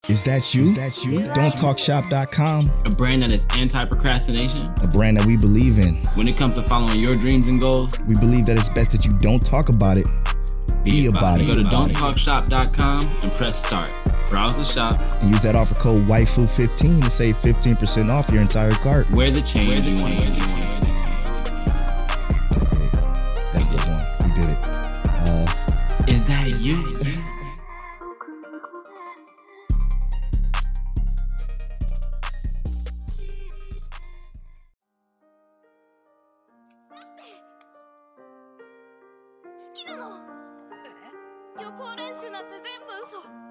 Is that you? Don'tTalkShop.com. A brand that is anti-procrastination. A brand that we believe in. When it comes to following your dreams and goals, we believe that it's best that you don't talk about it. Be about it. Go to Don'tTalkShop.com and press start. Browse the shop. And use that offer code Waifu15 to save 15% off your entire cart. Wear the change you want to see. That's it. That's the one. We did it. Is that you?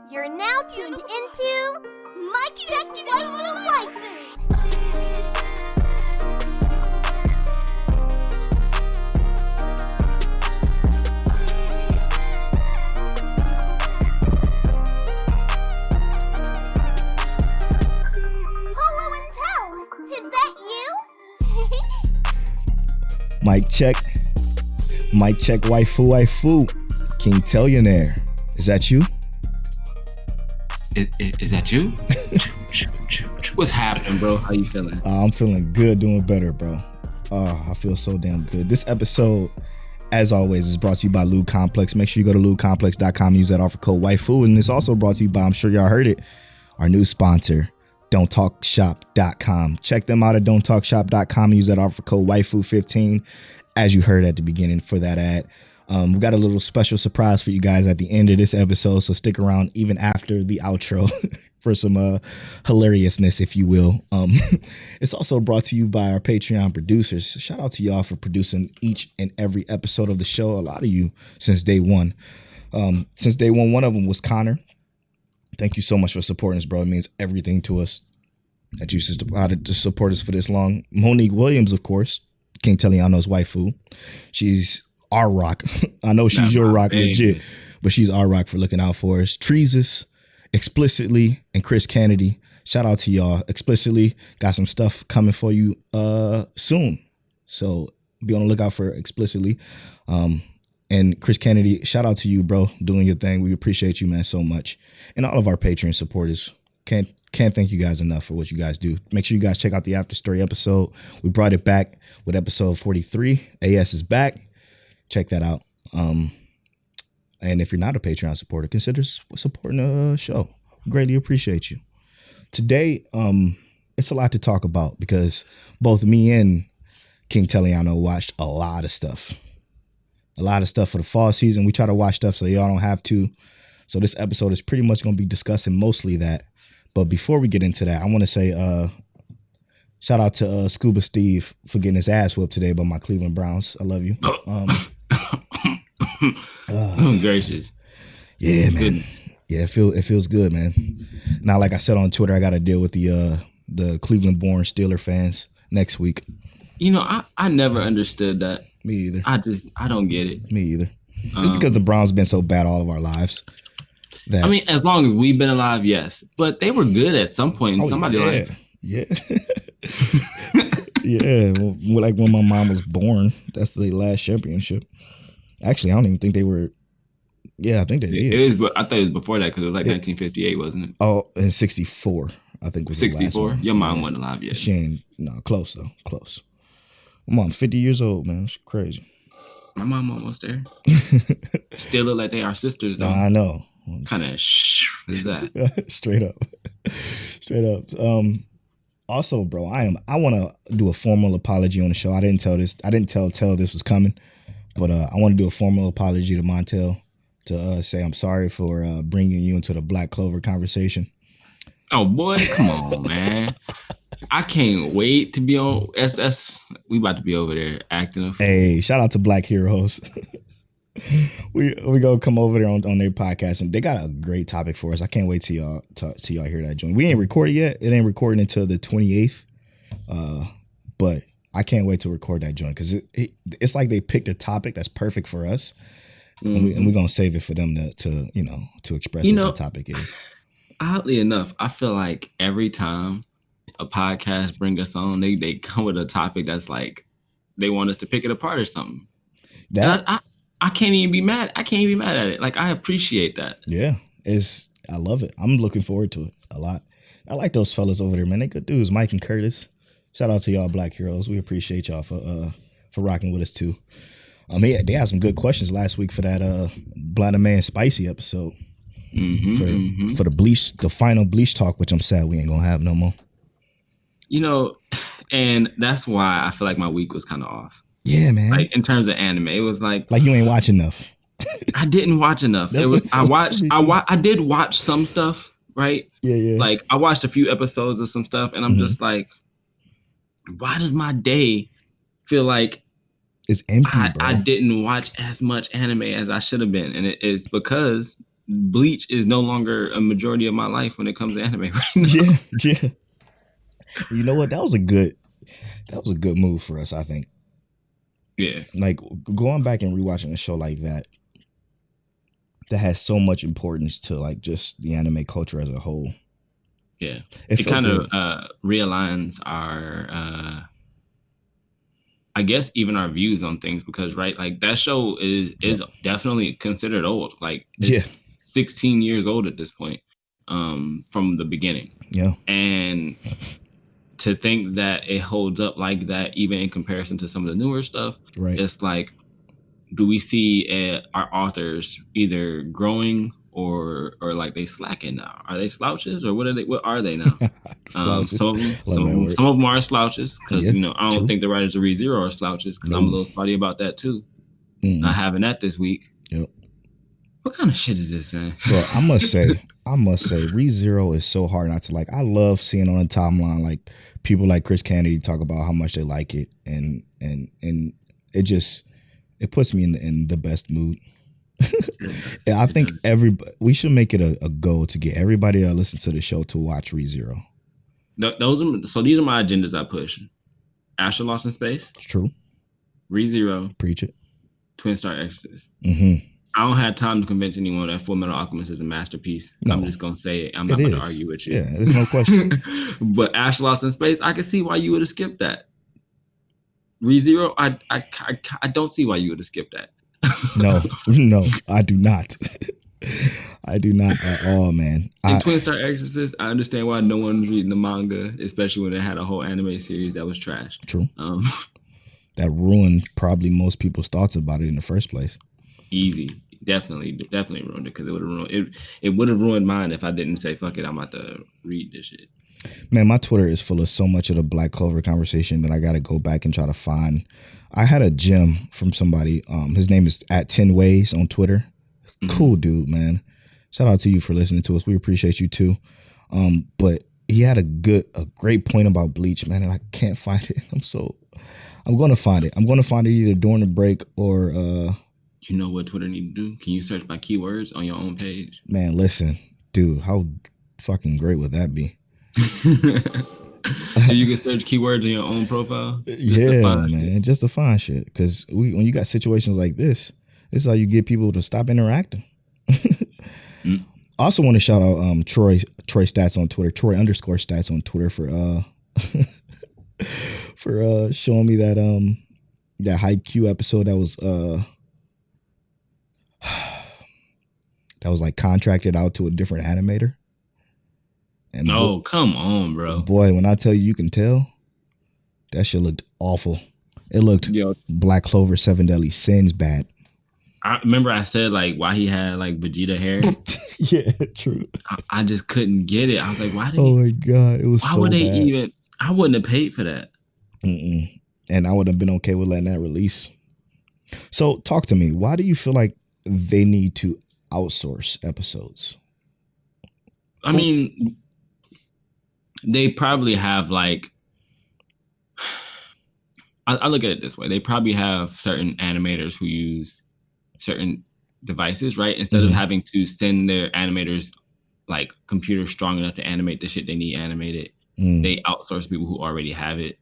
You're now tuned into NicX Waifu. Hello and tell, is that you? Mic check. Mic check, waifu. King Tellionaire. Is that you? Is that you? What's happening, bro? How you feeling? I'm feeling good, doing better, bro. I feel so damn good. This episode, as always, is brought to you by Lube Complex. Make sure you go to lubecomplex.com and use that offer code Waifu. And it's also brought to you by, I'm sure y'all heard it, our new sponsor, Don'tTalkShop.com. Check them out at Don'tTalkShop.com and use that offer code Waifu15, as you heard at the beginning for that ad. We got a little special surprise for you guys at the end of this episode, so stick around even after the outro for some hilariousness, if you will. It's also brought to you by our Patreon producers. Shout out to y'all for producing each and every episode of the show. A lot of you since day one. Since day one of them was Connor. Thank you so much for supporting us, bro. It means everything to us that you decided to support us for this long. Monique Williams, of course, King Telliona's waifu. She's our rock. I know she's your rock legit, but she's our rock for looking out for us. Treesus, Explicitly, and Chris Kennedy. Shout out to y'all. Explicitly got some stuff coming for you soon. So be on the lookout for Explicitly. And Chris Kennedy, shout out to you, bro, doing your thing. We appreciate you, man, so much. And all of our Patreon supporters. Can't thank you guys enough for what you guys do. Make sure you guys check out the After Story episode. We brought it back with episode 43. AS is back. Check that out. And if you're not a Patreon supporter, consider supporting the show. Greatly appreciate you. Today, it's a lot to talk about because both me and King Telliano watched a lot of stuff. A lot of stuff for the fall season. We try to watch stuff so y'all don't have to. So this episode is pretty much going to be discussing mostly that. But before we get into that, I want to say shout out to Scuba Steve for getting his ass whipped today by my Cleveland Browns. I love you. Gracious. Yeah, man. Goodness. Yeah, it feels good, man. Now, like I said on Twitter, I got to deal with the Cleveland-born Steeler fans next week. You know, I never understood that. Me either. I don't get it. Me either. It's because the Browns been so bad all of our lives. I mean, as long as we've been alive, yes. But they were good at some point in somebody's life. Yeah. Yeah. Well, like when my mom was born, that's the last championship. Actually, I don't even think they were. Yeah, I think they did. It is, but I thought it was before that because it was like 1958, wasn't it? Oh, in 64, I think was 64. The last one. Your mom wasn't alive yet. She ain't, no, close though, close. My mom's 50 years old, man. It's crazy. My mom almost there. Still look like they are sisters though. I know. Kind of is that? Straight up. Also, bro, I want to do a formal apology on the show. I didn't tell this was coming, but I want to do a formal apology to Montel to say I'm sorry for bringing you into the Black Clover conversation. Oh boy, come on, man! I can't wait to be on. We about to be over there acting. Hey, shout out to Black Heroes. we gonna come over there on their podcast, and they got a great topic for us. I can't wait till y'all hear that joint. We ain't recorded yet. It ain't recording until the 28th. But I can't wait to record that joint because it's like they picked a topic that's perfect for us, and we're gonna save it for them to express what the topic is. Oddly enough, I feel like every time a podcast bring us on, they come with a topic that's like they want us to pick it apart or something. I can't even be mad. I can't even be mad at it. Like, I appreciate that. Yeah. I love it. I'm looking forward to it a lot. I like those fellas over there, man. They good dudes, Mike and Curtis. Shout out to y'all, Black Heroes. We appreciate y'all for rocking with us too. They had some good questions last week for that Blind Man Spicy episode. For the Bleach, the final Bleach talk, which I'm sad we ain't gonna have no more. You know, and that's why I feel like my week was kind of off. Yeah, man. Like in terms of anime, it was like you ain't watch enough. I didn't watch enough. I did watch some stuff, right? Yeah. Like I watched a few episodes of some stuff, and I'm just like, why does my day feel like it's empty, bro? I didn't watch as much anime as I should have been, and it is because Bleach is no longer a majority of my life when it comes to anime right now. Yeah. You know what? That was a good move for us, I think. Yeah. Like going back and rewatching a show like that has so much importance to like just the anime culture as a whole. Yeah. It kind of realigns our I guess even our views on things, because right, like that show is definitely considered old. Like it's 16 years old at this point, from the beginning. Yeah. And to think that it holds up like that, even in comparison to some of the newer stuff, right? It's like, do we see our authors either growing or like they slacking now? Are they slouches or what are they now? Some of them are slouches because I don't think the writers of ReZero are slouches, because I'm a little salty about that too. Not having that this week. Yep. What kind of shit is this, man? Bro, I must say, ReZero is so hard not to like. I love seeing on the timeline like people like Chris Kennedy talk about how much they like it, and it puts me in the best mood. I think we should make it a goal to get everybody that listens to the show to watch ReZero. These are my agendas I push. Astro Lost in Space. It's true. ReZero. Preach it. Twin Star Exorcist. Mm-hmm. I don't have time to convince anyone that Full Metal Alchemist is a masterpiece. No. I'm just going to say it. I'm not going to argue with you. Yeah, there's no question. But Astro Lost in Space, I can see why you would have skipped that. ReZero, I don't see why you would have skipped that. No, I do not. I do not at all, man. In Twin Star Exorcist, I understand why no one's reading the manga, especially when it had a whole anime series that was trash. True. That ruined probably most people's thoughts about it in the first place. Easy. Definitely ruined it, because it would have ruined mine if I didn't say, fuck it, I'm about to read this shit. Man, my Twitter is full of so much of the Black Clover conversation that I got to go back and try to find. I had a gem from somebody. His name is @10ways on Twitter. Mm-hmm. Cool dude, man. Shout out to you for listening to us. We appreciate you too. But he had a great point about Bleach, man, and I can't find it. I'm going to find it. I'm going to find it either during the break or you know what Twitter need to do? Can you search by keywords on your own page? Man, listen, dude, how fucking great would that be? You can search keywords in your own profile. Just to find shit. Because when you got situations like this is how you get people to stop interacting. I also want to shout out Troy Stats on Twitter, Troy_Stats on Twitter for showing me that Haikyuu episode that was like contracted out to a different animator. And come on, bro. Boy, when I tell you can tell, that shit looked awful. It looked Black Clover 7 Deadly Sins bad. I remember I said like why he had like Vegeta hair. Yeah, true. I just couldn't get it. I was like, why did my God, it was so bad. Why would they even? I wouldn't have paid for that. And I would have been okay with letting that release. So talk to me. Why do you feel like they need to outsource episodes? I mean, they probably have like, I look at it this way. They probably have certain animators who use certain devices, right? Instead of having to send their animators like computers strong enough to animate the shit they need animated, they outsource people who already have it.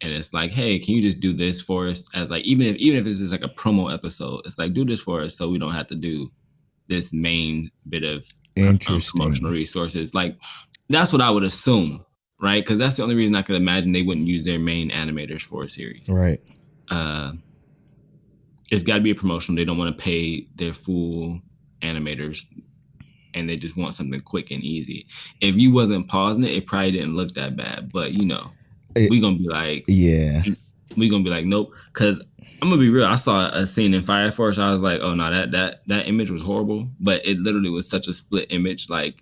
And it's like, hey, can you just do this for us? As like, even if it's just like a promo episode, it's like, do this for us so we don't have to do this main bit of promotional resources. Like, that's what I would assume, right? Because that's the only reason I could imagine they wouldn't use their main animators for a series. Right. It's got to be a promotional. They don't want to pay their full animators and they just want something quick and easy. If you wasn't pausing it probably didn't look that bad. But we gonna be like, we gonna be like, nope. Because I'm gonna be real. I saw a scene in Fire Force. I was like, oh no, that image was horrible. But it literally was such a split image. Like,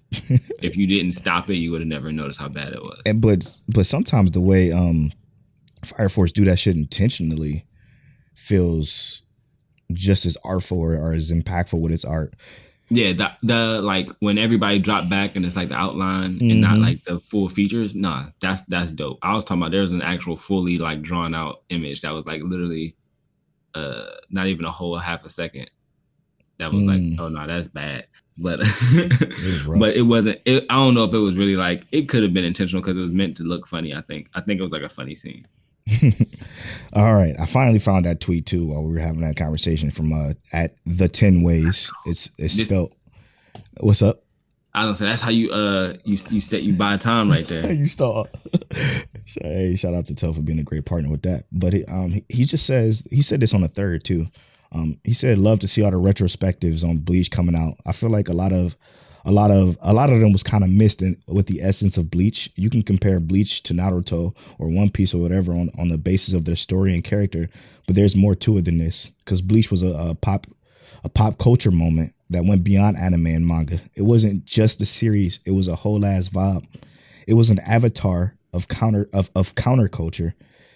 if you didn't stop it, you would have never noticed how bad it was. But sometimes the way Fire Force do that shit intentionally feels just as artful or as impactful with its art. Yeah, the like when everybody dropped back and it's like the outline and not like the full features. Nah, that's dope. I was talking about there's an actual fully like drawn out image that was like literally not even a whole half a second. That was like, oh no, that's bad. But but it wasn't. I don't know if it was really like, it could have been intentional because it was meant to look funny. I think it was like a funny scene. All right, I finally found that tweet too while we were having that conversation from at the 10 ways. It's spelled. What's up? I was gonna say that's how you buy time right there. You start. Hey, shout out to Tell for being a great partner with that. But he just says, he said this on the 3rd too. He said, love to see all the retrospectives on Bleach coming out. I feel like a lot of them was kind of missed with the essence of Bleach. You can compare Bleach to Naruto or One Piece or whatever on the basis of their story and character, but there's more to it than this, because Bleach was a pop culture moment that went beyond anime and manga. It wasn't just a series; it was a whole ass vibe. It was an avatar of counterculture.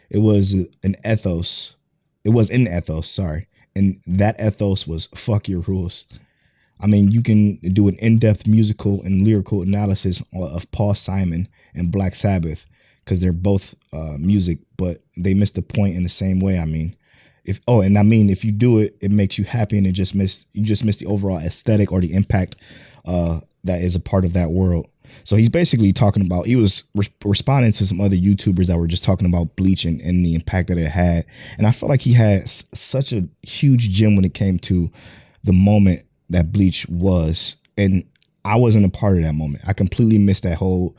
It was an ethos. It was an ethos, sorry, and that ethos was fuck your rules. I mean, you can do an in-depth musical and lyrical analysis of Paul Simon and Black Sabbath because they're both music, but they miss the point in the same way. I mean, if you do it, it makes you happy, and you just miss the overall aesthetic or the impact that is a part of that world. So he's basically talking about, he was responding to some other YouTubers that were just talking about Bleach and the impact that it had, and I felt like he had such a huge gem when it came to the moment that Bleach was, and I wasn't a part of that moment. I completely missed that whole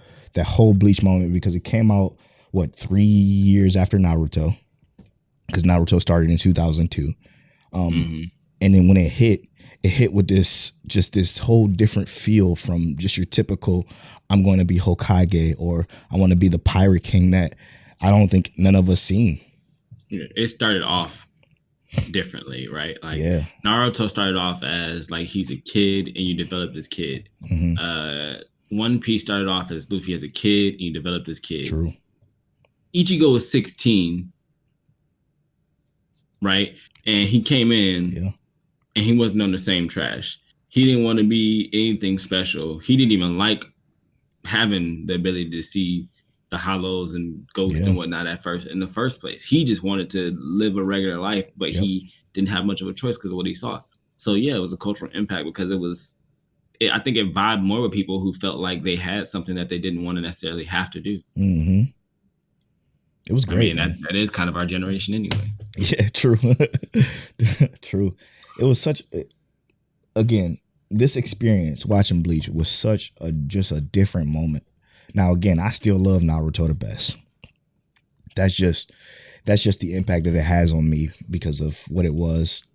Bleach moment because it came out 3 years after Naruto, because Naruto started in 2002, and then when it hit with this whole different feel from just your typical I'm going to be Hokage or I want to be the Pirate King that I don't think none of us seen. Yeah, it started off differently, right? Like Naruto started off as like he's a kid and you develop this kid. One Piece started off as Luffy as a kid and you develop this kid. True. Ichigo was 16, right? And he came in and he wasn't on the same trash. He didn't want to be anything special. He didn't even like having the ability to see the hollows and ghosts and whatnot in the first place. He just wanted to live a regular life, but he didn't have much of a choice because of what he saw. So it was a cultural impact because I think it vibed more with people who felt like they had something that they didn't want to necessarily have to do. It was great. I mean, that is kind of our generation anyway. Yeah, true. True. It was again, this experience watching Bleach was such a different moment. Now, again, I still love Naruto the best. That's just the impact that it has on me because of what it was.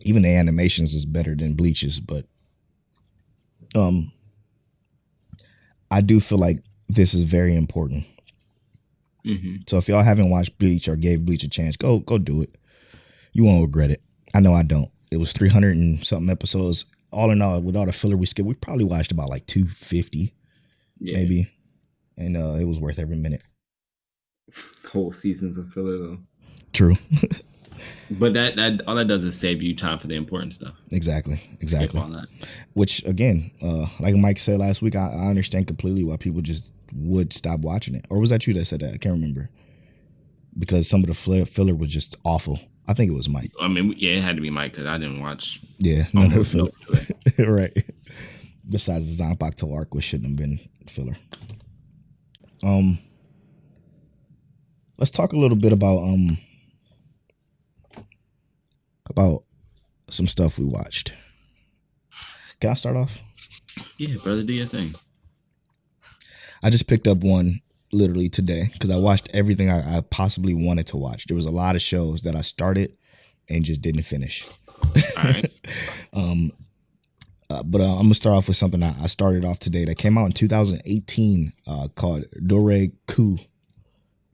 Even the animations is better than Bleach's, but I do feel like this is very important. So if y'all haven't watched Bleach or gave Bleach a chance, go do it. You won't regret it. I know I don't. It was 300 and something episodes. All in all, with all the filler we skipped, we probably watched about like 250, maybe. And it was worth every minute. Whole seasons of filler though. True. But that all that does is save you time for the important stuff. Exactly. Skip all that. Which again, like Mike said last week, I understand completely why people just would stop watching it. Or was that you that said that? I can't remember. Because some of the filler was just awful. I think it was Mike. I mean, it had to be Mike because I didn't watch. Yeah, none of the filler. Right. Besides the Zanpakuto arc, which shouldn't have been filler. Let's talk a little bit about some stuff we watched. Can I start off? Yeah, brother, do your thing. I just picked up one literally today because I watched everything I possibly wanted to watch. There was a lot of shows that I started and just didn't finish. All right. But I'm gonna start off with something I started off today that came out in 2018 called Doreku.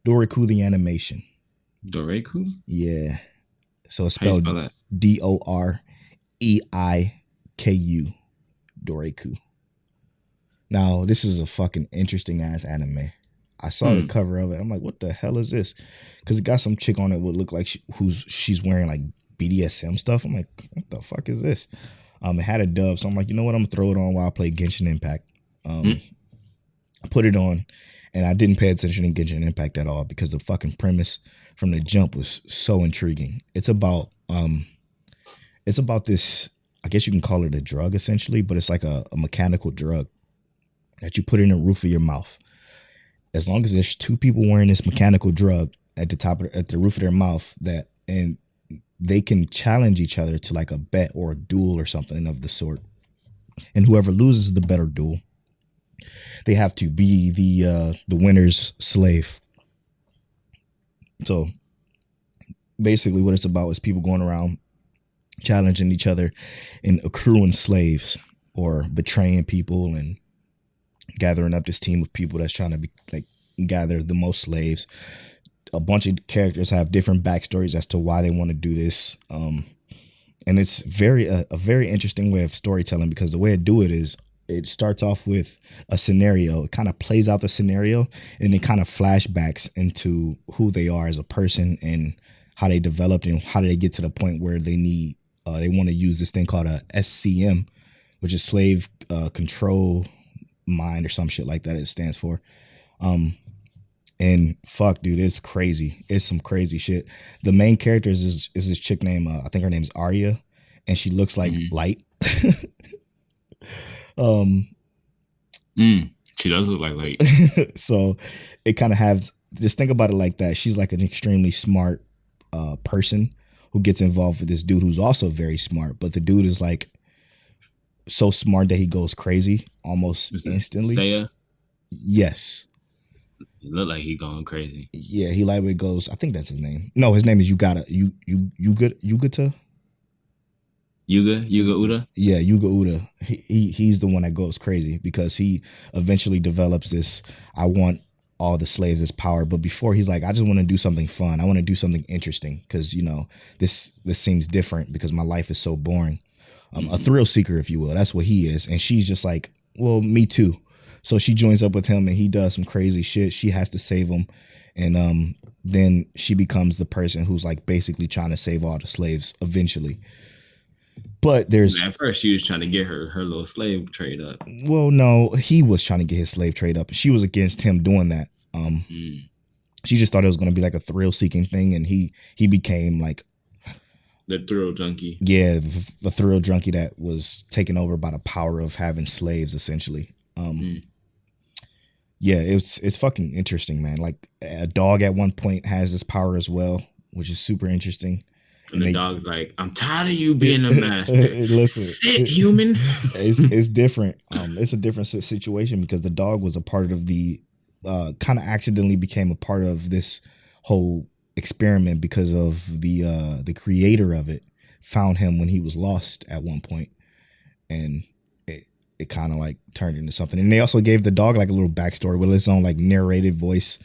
Doreku the animation. Doreku? Yeah. So it's How you spelled spell that? Doreiku. Doreku. Now, this is a fucking interesting ass anime. I saw the cover of it. I'm like, what the hell is this? Because it got some chick on it would look like she's wearing like BDSM stuff. I'm like, what the fuck is this? It had a dub, so I'm like, you know what? I'm gonna throw it on while I play Genshin Impact. I put it on, and I didn't pay attention to Genshin Impact at all because the fucking premise from the jump was so intriguing. It's about this. I guess you can call it a drug essentially, but it's like a mechanical drug that you put in the roof of your mouth. As long as there's two people wearing this mechanical drug at the roof of their mouth, and they can challenge each other to like a bet or a duel or something of the sort. And whoever loses the bet or duel, they have to be the winner's slave. So basically what it's about is people going around challenging each other and accruing slaves or betraying people and gathering up this team of people that's trying to gather the most slaves. A bunch of characters have different backstories as to why they want to do this. And it's a very interesting way of storytelling because the way it do it is it starts off with a scenario. It kind of plays out the scenario and it kind of flashbacks into who they are as a person and how they developed and how did they get to the point where they want to use this thing called a SCM, which is slave control mind or some shit like that it stands for. And fuck, dude, it's crazy. It's some crazy shit. The main character is this chick named, I think her name's Arya, and she looks like light. She does look like light. So it kind of has, just think about it like that. She's like an extremely smart person who gets involved with this dude who's also very smart, but the dude is like so smart that he goes crazy almost instantly. Saya? Yes. It look like he going crazy. Yeah, he lightweight goes. I think that's his name. No, his name is Yugata. Yugata. Yuga Uda. Yeah, Yuga Uda. He's the one that goes crazy because he eventually develops this. I want all the slaves as power, but before he's like, I just want to do something fun. I want to do something interesting because this seems different because my life is so boring. A thrill seeker, if you will. That's what he is, and she's just like, well, me too. So she joins up with him and he does some crazy shit. She has to save him. And then she becomes the person who's like basically trying to save all the slaves eventually. But at first she was trying to get her little slave trade up. Well, no, he was trying to get his slave trade up. She was against him doing that. She just thought it was going to be like a thrill seeking thing. And he became like the thrill junkie. Yeah, the thrill junkie that was taken over by the power of having slaves essentially. Yeah, it's fucking interesting, man. Like a dog at one point has this power as well, which is super interesting. And the dog's like, I'm tired of you being a master. Listen, sit, human. It's different. It's a different situation because the dog was a part of the kind of accidentally became a part of this whole experiment because of the creator of it found him when he was lost at one point, and it kind of like turned into something. And they also gave the dog like a little backstory with its own like narrated voice,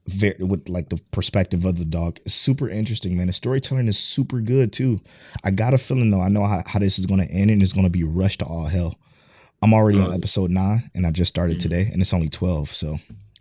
with like the perspective of the dog. It's super interesting, man. The storytelling is super good too. I got a feeling though, I know how this is going to end, and it's going to be rushed to all hell. I'm already on episode 9 and I just started today, and it's only 12. So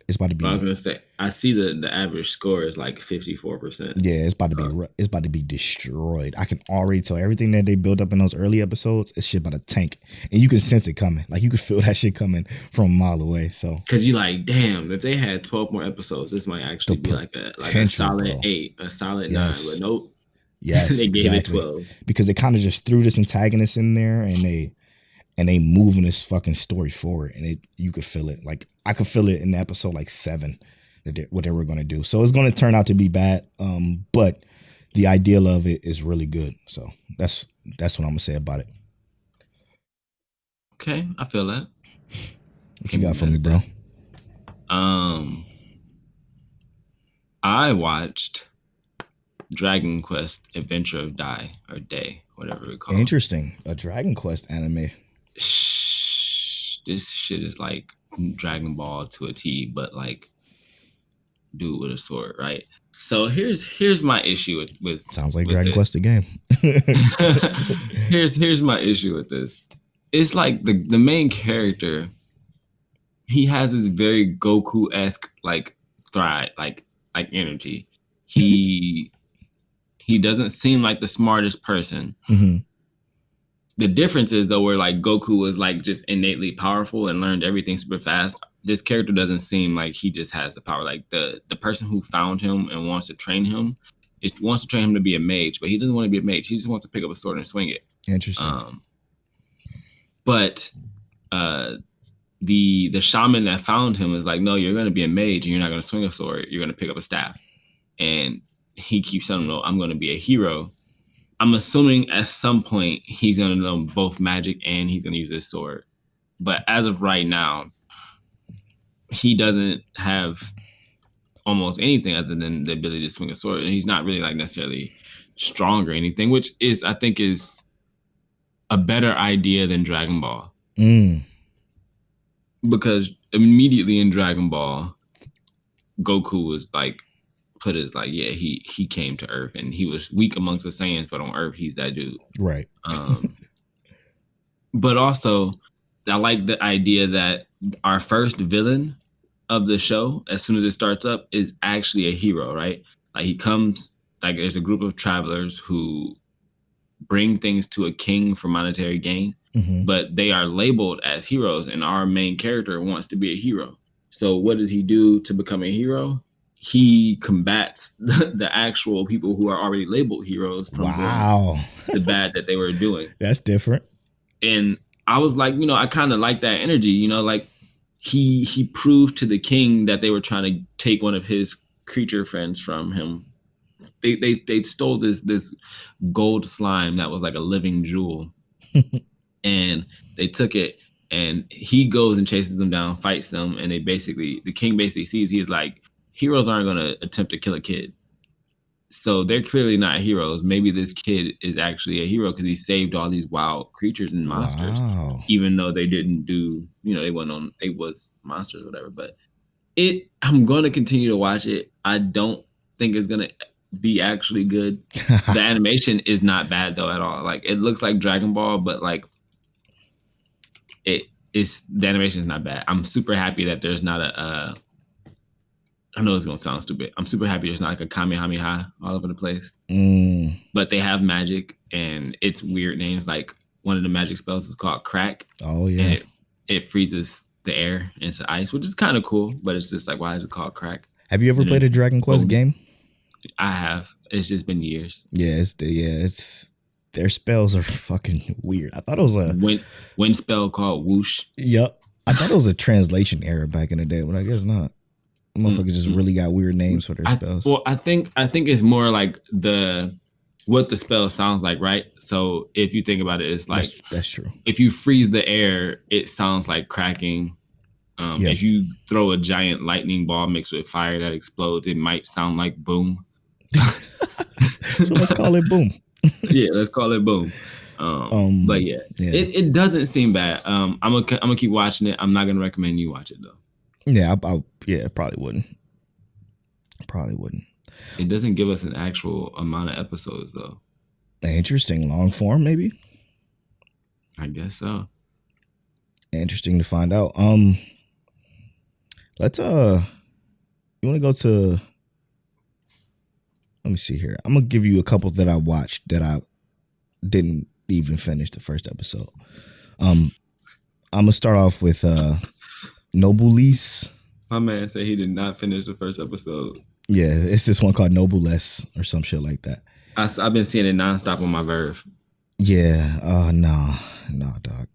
it's about to be. I was gonna say, I see the average score is like 54%. Yeah, it's about to be destroyed. I can already tell everything that they built up in those early episodes. It's shit about to tank, and you can sense it coming. Like you can feel that shit coming from a mile away. So because you like, damn, if they had 12 more episodes, this might actually be like a solid 8, a solid 9. But nope. Yes, they gave it 12 because they kind of just threw this antagonist in there, and they moving this fucking story forward, and you could feel it. Like I could feel it in episode like 7 what they were going to do. So it's going to turn out to be bad, but the ideal of it is really good. So that's what I'm gonna say about it. Okay, I feel that. What you got for me, bro? I watched Dragon Quest Adventure of Day, whatever it's called. Interesting. A Dragon Quest anime. This shit is like Dragon Ball to a T, but like dude with a sword, right? So here's my issue with sounds like with Dragon this. Quest the game. here's my issue with this. It's like the main character, he has this very Goku-esque like thrive, like energy. He doesn't seem like the smartest person. Mm-hmm. The difference is though, where like Goku was like just innately powerful and learned everything super fast. This character doesn't seem like he just has the power. Like the person who found him and wants to train him wants to train him to be a mage, but he doesn't want to be a mage. He just wants to pick up a sword and swing it. Interesting. But the shaman that found him is like, no, you're going to be a mage and you're not going to swing a sword. You're going to pick up a staff. And he keeps telling him, no, I'm going to be a hero. I'm assuming at some point he's going to know both magic and he's going to use his sword. But as of right now, he doesn't have almost anything other than the ability to swing a sword. And he's not really like necessarily strong or anything, which is, I think, is a better idea than Dragon Ball. Because immediately in Dragon Ball, Goku was like, put as like, yeah, he came to Earth and he was weak amongst the Saiyans, but on Earth, he's that dude. Right. But also, I like the idea that our first villain of the show, as soon as it starts up, is actually a hero, right? Like he comes, like there's a group of travelers who bring things to a king for monetary gain, but they are labeled as heroes, and our main character wants to be a hero. So what does he do to become a hero? He combats the actual people who are already labeled heroes from doing the bad that they were doing. That's different. And I was like, I kind of like that energy, like he proved to the king that they were trying to take one of his creature friends from him. They stole this gold slime that was like a living jewel. And they took it, and he goes and chases them down, fights them, and the king basically sees, he's like, heroes aren't going to attempt to kill a kid. So they're clearly not heroes. Maybe this kid is actually a hero because he saved all these wild creatures and monsters, even though they didn't do, they was monsters or whatever. But I'm going to continue to watch it. I don't think it's going to be actually good. The animation is not bad though at all. Like it looks like Dragon Ball, but like the animation is not bad. I'm super happy that there's not I know it's gonna sound stupid. I'm super happy there's not like a Kamehameha all over the place. But they have magic and it's weird names. Like one of the magic spells is called Crack. Oh yeah. And it freezes the air into ice, which is kind of cool. But it's just like, why is it called Crack? Have you ever played a Dragon Quest game? I have. It's just been years. Yeah, it's their spells are fucking weird. I thought it was a wind spell called Whoosh. Yep. I thought it was a translation error back in the day, but I guess not. Motherfuckers just really got weird names for their spells. I think it's more like what the spell sounds like, right? So if you think about it, it's like that's true. If you freeze the air, it sounds like cracking. If you throw a giant lightning ball mixed with fire that explodes, it might sound like boom. So let's call it boom. Yeah, let's call it boom. But yeah. It doesn't seem bad. I'm gonna keep watching it. I'm not gonna recommend you watch it though. Yeah, I probably wouldn't. It doesn't give us an actual amount of episodes though. Interesting, long form maybe. I guess so. Interesting to find out. Let's you want to go to? Let me see here. I'm gonna give you a couple that I watched that I didn't even finish the first episode. I'm gonna start off with Noblesse. My man said he did not finish the first episode. Yeah, it's this one called Noblesse or some shit like that. I've been seeing it nonstop on my Verve. Yeah, no, dog.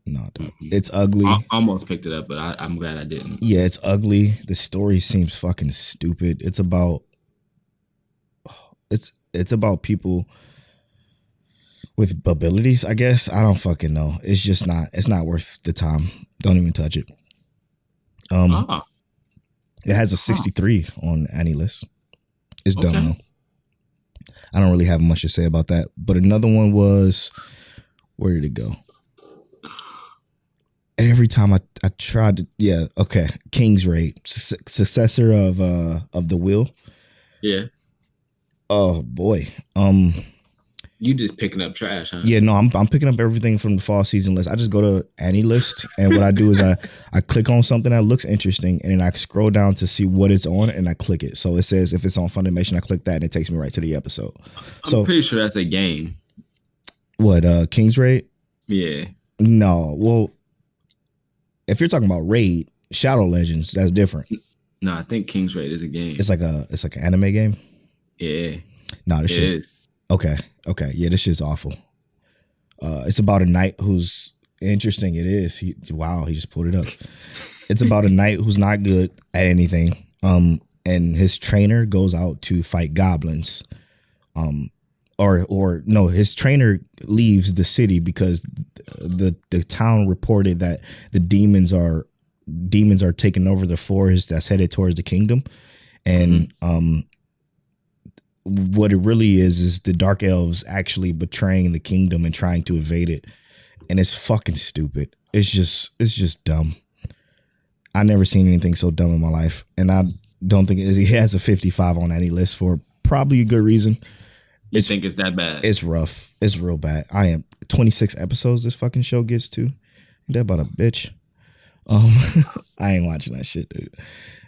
Mm-hmm. It's ugly. I almost picked it up, but I'm glad I didn't. Yeah, it's ugly. The story seems fucking stupid. It's about people with abilities, I guess. I don't fucking know. It's not worth the time. Don't even touch it. It has a 63 on AniList. It's dumb though. I don't really have much to say about that. But another one was, where did it go? Every time I tried to, King's Raid, successor of the Wheel. Yeah. Oh boy. You just picking up trash, huh? Yeah, no, I'm picking up everything from the fall season list. I just go to any list, and what I do is I click on something that looks interesting, and then I scroll down to see what it's on, and I click it. So it says if it's on Funimation, I click that, and it takes me right to the episode. I'm pretty sure that's a game. What, King's Raid? Yeah. No, well, if you're talking about Raid, Shadow Legends, that's different. No, I think King's Raid is a game. It's like an anime game. Yeah. No, this is. Okay. Yeah, this shit's awful. It's about a knight who's interesting. It is. He just pulled it up. It's about a knight who's not good at anything. And his trainer goes out to fight goblins. Or no, his trainer leaves the city because the town reported that the demons are taking over the forest that's headed towards the kingdom. And what it really is the dark elves actually betraying the kingdom and trying to evade it. And it's fucking stupid. It's just dumb. I never seen anything so dumb in my life. And I don't think he has a 55 on any list for probably a good reason. You think it's that bad? It's rough. It's real bad. I am 26 episodes this fucking show gets to. Ain't that about a bitch? I ain't watching that shit, dude.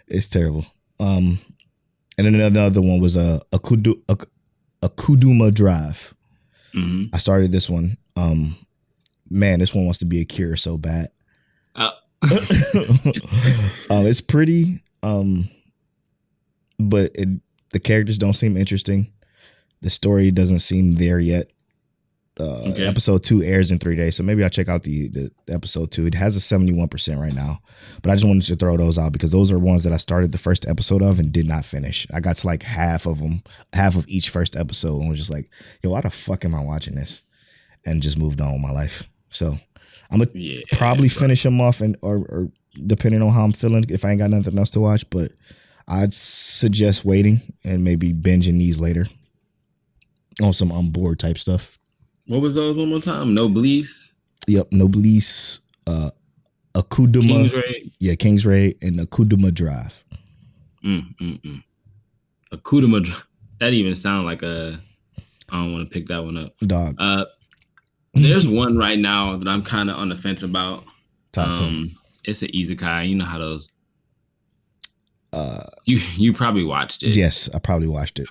It's terrible. And then another one was a Kuduma Drive. Mm-hmm. I started this one. Man, this one wants to be a cure so bad. It's pretty, but the characters don't seem interesting. The story doesn't seem there yet. Episode 2 airs in 3 days, so maybe I'll check out the episode 2. It has a 71% right now, but I just wanted to throw those out because those are ones that I started the first episode of and did not finish. I got to like half of each first episode and was just like, yo, why the fuck am I watching this? And just moved on with my life. So I'm gonna probably finish them off or depending on how I'm feeling if I ain't got nothing else to watch, but I'd suggest waiting and maybe binging these later on some on board type stuff. What was those one more time? Noblesse? Yep, Noblesse, Akudama. King's Raid? Yeah, King's Raid and Akudama Drive. Akudama Drive. That even sound like I don't want to pick that one up. Dog. There's one right now that I'm kind of on the fence about. Talk to me. It's an isekai. You know how those... You probably watched it. Yes, I probably watched it.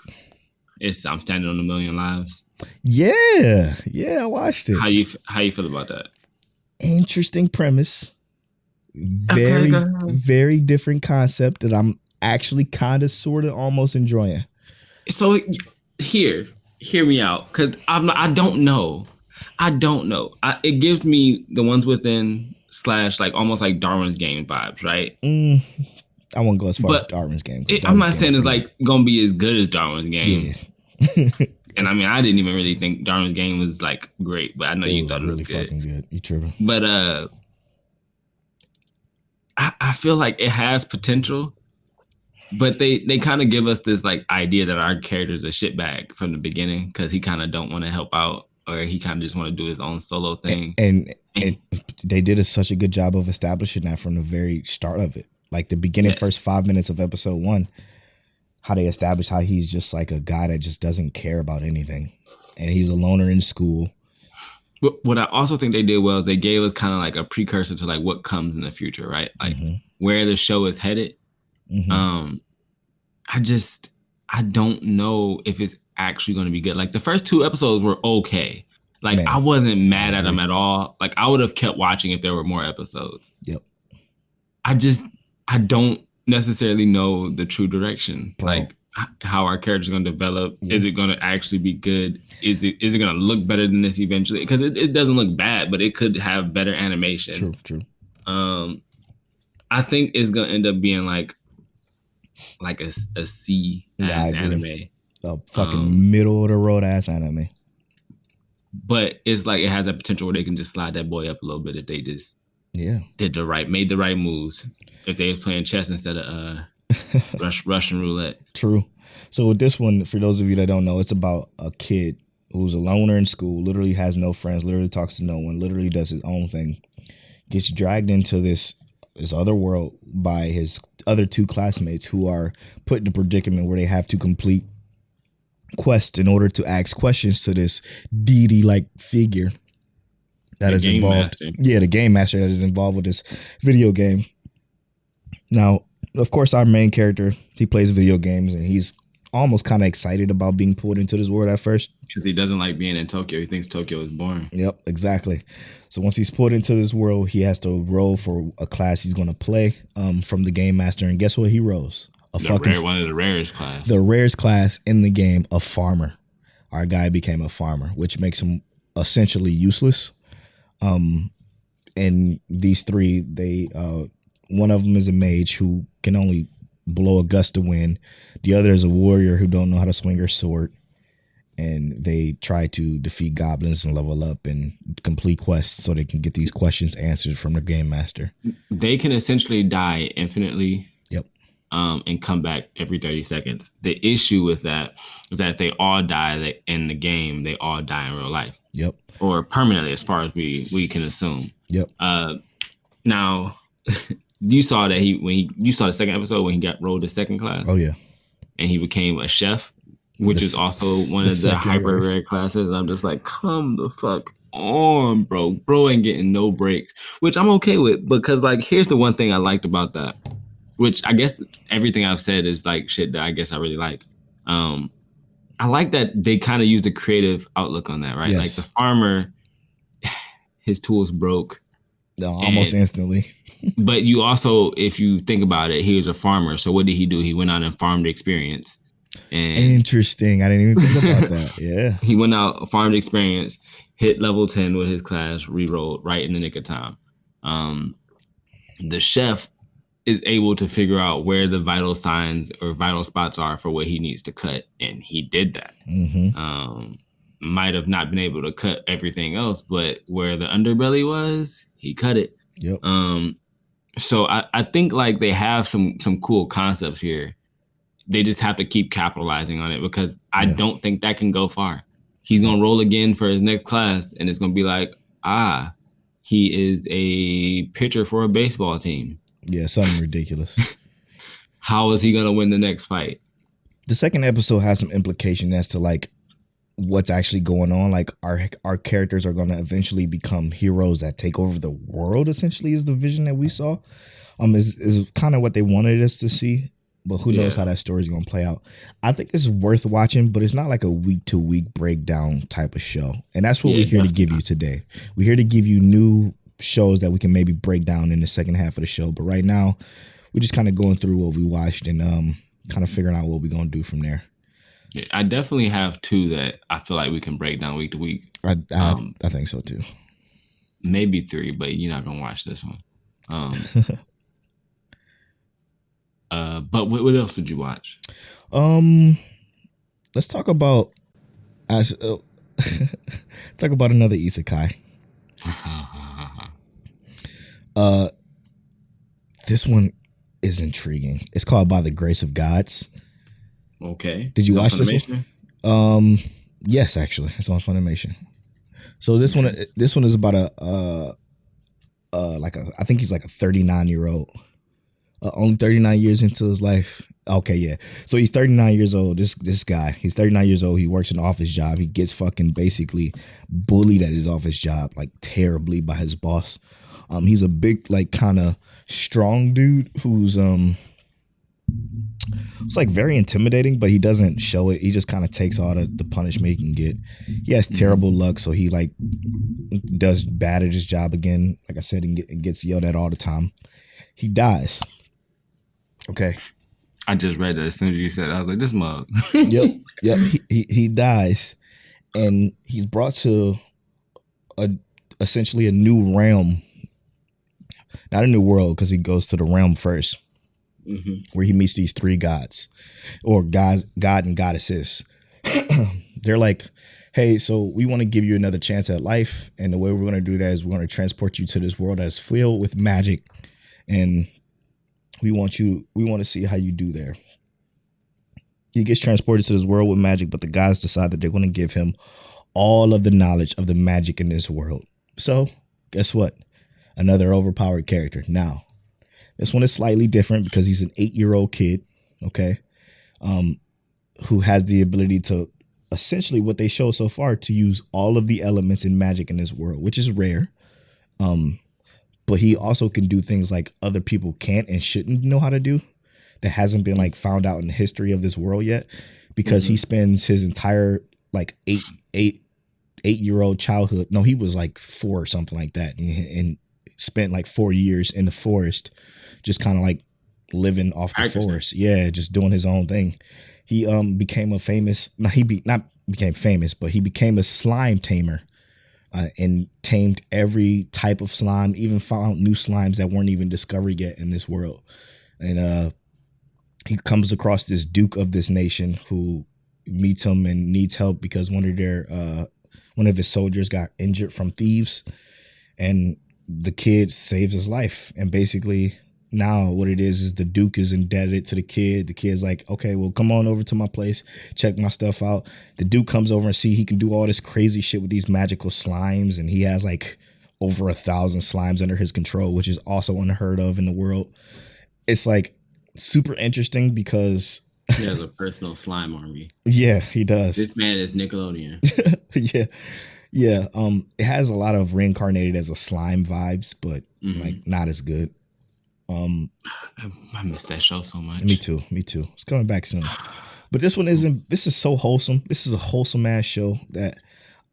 I'm Standing on a Million Lives. Yeah, I watched it. How you feel about that? Interesting premise. Very different concept that I'm actually kind of sort of almost enjoying. So hear me out, because I don't know. It gives me the ones within / like almost like Darwin's Game vibes, right? I won't go as far as Darwin's Game. I'm not saying it's like gonna be as good as Darwin's Game. Yeah. And I mean, I didn't even really think Darwin's Game was like great, but I know you thought it was really good. Fucking good. You tripping? But I feel like it has potential, but they kind of give us this like idea that our character's a shitbag from the beginning because he kind of don't want to help out or he kind of just want to do his own solo thing. And they did such a good job of establishing that from the very start of it. Like the beginning, first 5 minutes of episode 1, how they establish how he's just like a guy that just doesn't care about anything. And he's a loner in school. But what I also think they did well is they gave us kind of like a precursor to like what comes in the future, right? Like where the show is headed. I don't know if it's actually going to be good. Like the first 2 episodes were okay. Like I wasn't mad at them at all. Like I would have kept watching if there were more episodes. Yep. I don't necessarily know the true direction. Bro. Like how our character's going to develop. Yeah. Is it going to actually be good? Is it going to look better than this eventually? Because it doesn't look bad, but it could have better animation. True. I think it's going to end up being like a C ass anime. A fucking middle of the road ass anime. But it's like it has a potential where they can just slide that boy up a little bit if they just made the right moves. If they was playing chess instead of Russian roulette. True. So with this one, for those of you that don't know, it's about a kid who's a loner in school, literally has no friends, literally talks to no one, literally does his own thing, gets dragged into this other world by his other two classmates who are put in a predicament where they have to complete quests in order to ask questions to this deity-like figure that is involved. Master. Yeah, the game master that is involved with this video game. Now, of course, our main character, he plays video games and he's almost kind of excited about being pulled into this world at first. Because he doesn't like being in Tokyo. He thinks Tokyo is boring. Yep, exactly. So once he's pulled into this world, he has to roll for a class he's going to play from the game master. And guess what? He rolls. One of the rarest class. The rarest class in the game, a farmer. Our guy became a farmer, which makes him essentially useless. And these three, one of them is a mage who can only blow a gust of wind. The other is a warrior who don't know how to swing her sword. And they try to defeat goblins and level up and complete quests so they can get these questions answered from the game master. They can essentially die infinitely. Yep. And come back every 30 seconds. The issue with that is that they all die in the game. They all die in real life. Yep. Or permanently, as far as we can assume. Yep. Now, you saw that you saw the second episode when he got rolled to second class. Oh yeah. And he became a chef, which is also one of the hyper rare classes. And I'm just like, come the fuck on, bro. Bro ain't getting no breaks, which I'm okay with because like here's the one thing I liked about that, which I guess everything I've said is like shit that I guess I really like. I like that they kind of used a creative outlook on that, right? Yes. Like the farmer, his tools broke. No, almost instantly. But you also, if you think about it, he was a farmer. So what did he do? He went out and farmed experience. And interesting. I didn't even think about that. Yeah. He went out, farmed experience, hit level 10 with his class, re-rolled right in the nick of time. The chef is able to figure out where the vital signs or vital spots are for what he needs to cut. And he did that. Mm-hmm. Might have not been able to cut everything else, but where the underbelly was, he cut it. Yep. So I think like they have some cool concepts here. They just have to keep capitalizing on it because I don't think that can go far. He's going to roll again for his next class and it's going to be like, he is a pitcher for a baseball team. Yeah, something ridiculous. How is he going to win the next fight? The second episode has some implication as to like what's actually going on. Like our characters are going to eventually become heroes that take over the world, essentially, is the vision that we saw. Is kind of what they wanted us to see. But who knows how that story is going to play out. I think it's worth watching, but it's not like a week-to-week breakdown type of show. And that's what we're here to give you today. We're here to give you new shows that we can maybe break down in the second half of the show. But right now, we're just kind of going through what we watched and kind of figuring out what we're going to do from there. Yeah, I definitely have two that I feel like we can break down week to week. I think so, too. Maybe three, but you're not going to watch this one. But what else did you watch? Let's talk about talk about another isekai. This one is intriguing. It's called By the Grace of Gods. Okay. Did you watch this one? Yes, actually, it's on Funimation. So this one is about I think he's like a 39-year-old. Only 39 years into his life. Okay, yeah. So he's 39 years old. This guy, he's 39 years old. He works an office job. He gets fucking basically bullied at his office job, like terribly by his boss. He's a big, like kind of strong dude who's it's like very intimidating, but he doesn't show it. He just kind of takes all the punishment he can get. He has terrible luck, so he like does bad at his job again. Like I said, and gets yelled at all the time. He dies. Okay. I just read that as soon as you said it. I was like, this mug. Yep. He dies, and he's brought to essentially a new realm. Not a new world, because he goes to the realm first, where he meets these three gods, or God and goddesses. They're like, hey, so we want to give you another chance at life, and the way we're going to do that is we're going to transport you to this world that's filled with magic and We want to see how you do there. He gets transported to this world with magic, but the gods decide that they're going to give him all of the knowledge of the magic in this world. So, guess what? Another overpowered character. Now, this one is slightly different because he's an 8-year-old kid, okay, who has the ability to, essentially what they show so far, to use all of the elements in magic in this world, which is rare. But he also can do things like other people can't and shouldn't know how to do, that hasn't been like found out in the history of this world yet, because he spends his entire like 8-year-old childhood. No, he was like 4 or something like that, and spent like 4 years in the forest, just kind of like living off the forest. Yeah, just doing his own thing. He became a famous. Not became famous, but he became a slime tamer. And tamed every type of slime, even found new slimes that weren't even discovered yet in this world. And he comes across this duke of this nation who meets him and needs help because one of his soldiers got injured from thieves, and the kid saves his life. And basically now what it is the Duke is indebted to the kid. The kid's like, okay, well, come on over to my place, check my stuff out. The Duke comes over and see he can do all this crazy shit with these magical slimes, and he has like over 1,000 slimes under his control, which is also unheard of in the world. It's like super interesting because he has a personal slime army. Yeah, he does. This man is Nickelodeon. Yeah. It has a lot of Reincarnated as a Slime vibes, but like not as good. I miss that show so much. Me too. It's coming back soon. But this is so wholesome. This is a wholesome ass show that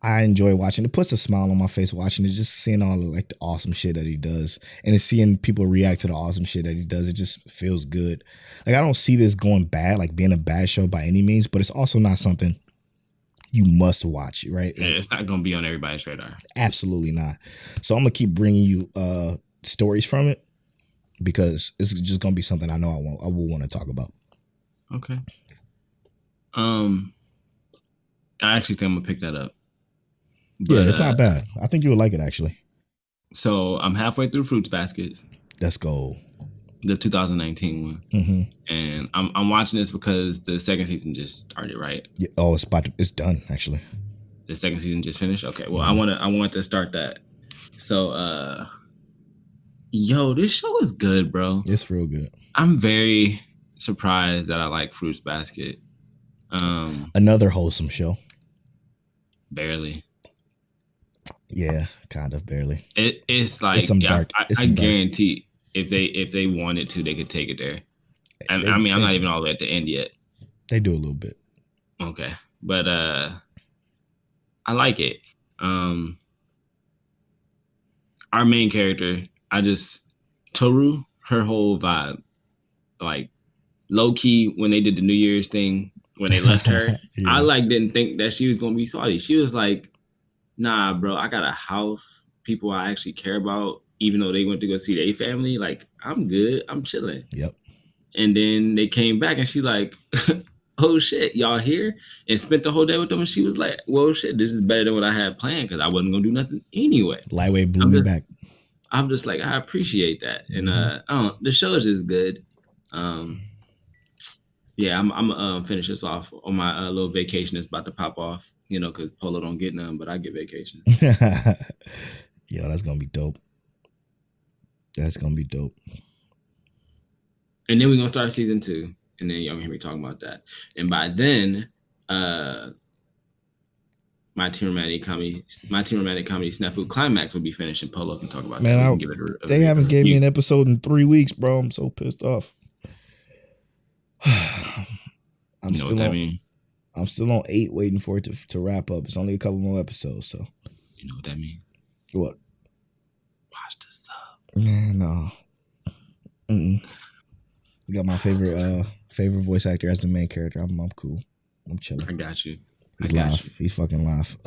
I enjoy watching. It puts a smile on my face watching it, just seeing all like the awesome shit that he does, and it's seeing people react to the awesome shit that he does. It just feels good. Like, I don't see this going bad, like being a bad show by any means, but it's also not something you must watch, right? Yeah, it's not going to be on everybody's radar. Absolutely not. So I'm going to keep bringing you stories from it, because it's just going to be something I know I will want to talk about. Okay. I actually think I'm going to pick that up. But, yeah, it's not bad. I think you would like it, actually. So I'm halfway through Fruits Baskets. Let's go. The 2019 one. Mm-hmm. And I'm watching this because the second season just started, right? Yeah. Oh, it's done, actually. The second season just finished? Okay. Well, I want to start that. So, yo, this show is good, bro. It's real good. I'm very surprised that I like Fruits Basket. Another wholesome show. Barely. Yeah, kind of barely. It's like, I guarantee if they wanted to, they could take it there. I'm not even all the way at the end yet. They do a little bit. Okay. But I like it. Our main character, Toru, her whole vibe, like low key when they did the New Year's thing, when they left her, yeah. I didn't think that she was gonna be salty. She was like, nah, bro, I got a house, people I actually care about, even though they went to go see their family. Like, I'm good, I'm chilling. Yep. And then they came back and she like, oh shit, y'all here? And spent the whole day with them. And she was like, well, shit, this is better than what I had planned, because I wasn't gonna do nothing anyway. Lightweight blew me back. I'm just like, I appreciate that. And the show is just good. Yeah, I'm gonna finish this off on my little vacation that's about to pop off, because Polo don't get none, but I get vacations. Yo, that's gonna be dope. That's gonna be dope. And then we're gonna start season 2, and then y'all gonna hear me talking about that. And by then, my teen romantic comedy Snafu Climax will be finished, and Polo can talk about that. They haven't gave me an episode in 3 weeks, bro. I'm so pissed off. I'm still on 8, waiting for it to wrap up. It's only a couple more episodes, so. You know what that means? What? Watch the sub. Man, no. You got my favorite voice actor as the main character. I'm cool. I'm chilling. I got you. He's live. He's fucking live.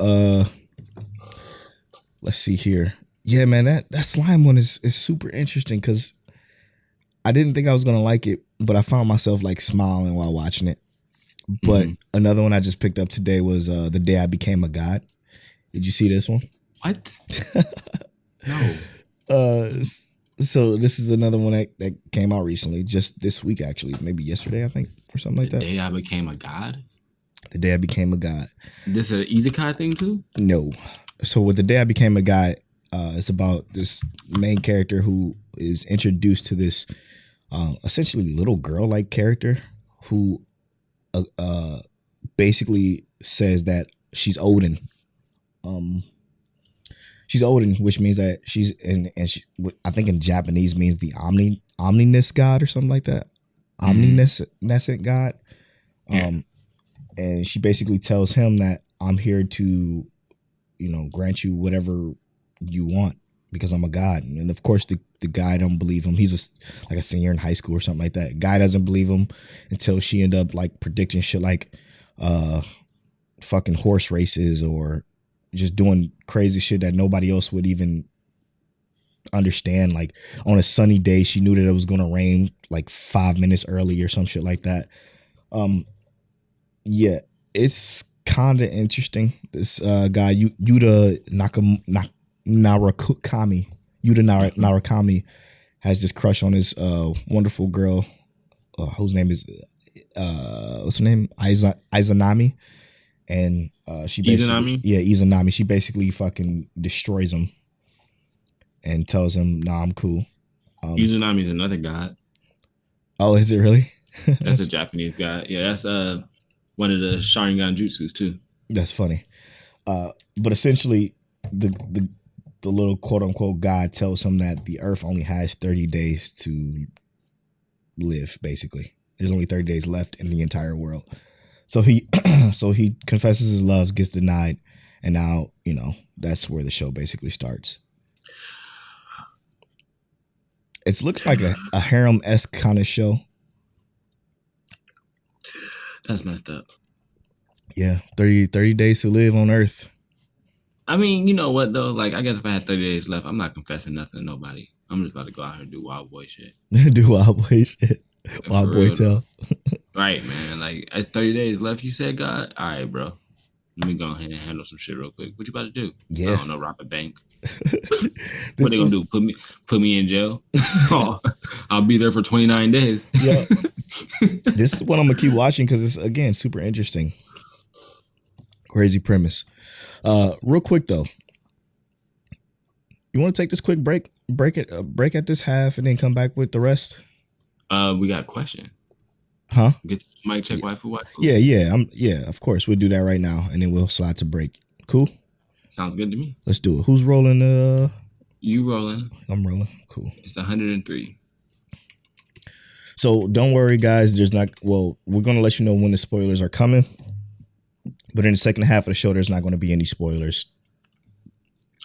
Let's see here. Yeah, man, that slime one is super interesting, because I didn't think I was gonna like it, but I found myself like smiling while watching it. But another one I just picked up today was The Day I Became a God. Did you see this one? What? No. So this is another one that came out recently, just this week actually, maybe yesterday I think, or something like that. The day I became a god. The day I became a god. This an isekai thing too? No. So with the day I became a god, it's about this main character who is introduced to this essentially little girl like character who basically says that she's Odin. She's Odin, which means that she's I think in Japanese means the omniness god or something like that. Omniscient god. And she basically tells him that I'm here to, grant you whatever you want because I'm a god. And of course the guy don't believe him. He's like a senior in high school or something like that. Guy doesn't believe him until she end up like predicting shit like fucking horse races or just doing crazy shit that nobody else would even understand. Like on a sunny day, she knew that it was going to rain like 5 minutes early or some shit like that. Yeah, it's kind of interesting. This guy, Yuta Narakami, has this crush on this wonderful girl whose name is what's her name? Izanami. And she basically Izanami. She basically fucking destroys him and tells him, "Nah, I'm cool." Izanami is another god. Oh, is it really? That's a Japanese god. Yeah, that's one of the Sharingan jutsus too. That's funny. But essentially, the little quote unquote god tells him that the Earth only has 30 days to live. Basically, there's only 30 days left in the entire world. So he confesses his love, gets denied, and now, that's where the show basically starts. It's looking like a harem-esque kind of show. That's messed up. Yeah, 30 days to live on Earth. I mean, you know what, though? Like, I guess if I had 30 days left, I'm not confessing nothing to nobody. I'm just about to go out here and do wild boy shit. Do wild boy shit. Wild boy tell. Right, man. Like, it's 30 days left, you said, God? All right, bro. Let me go ahead and handle some shit real quick. What you about to do? Yeah. I don't know, rob a bank. What they gonna do? Put me in jail? Oh, I'll be there for 29 days. Yeah. This is what I'm gonna keep watching because it's, again, super interesting. Crazy premise. Real quick though, you want to take this quick break at this half and then come back with the rest? We got a question. Huh? Get mic check waifu. Yeah, of course. We'll do that right now and then we'll slide to break. Cool? Sounds good to me. Let's do it. Who's rolling? You rolling. I'm rolling. Cool. It's 103. So don't worry, guys. We're going to let you know when the spoilers are coming. But in the second half of the show, there's not going to be any spoilers.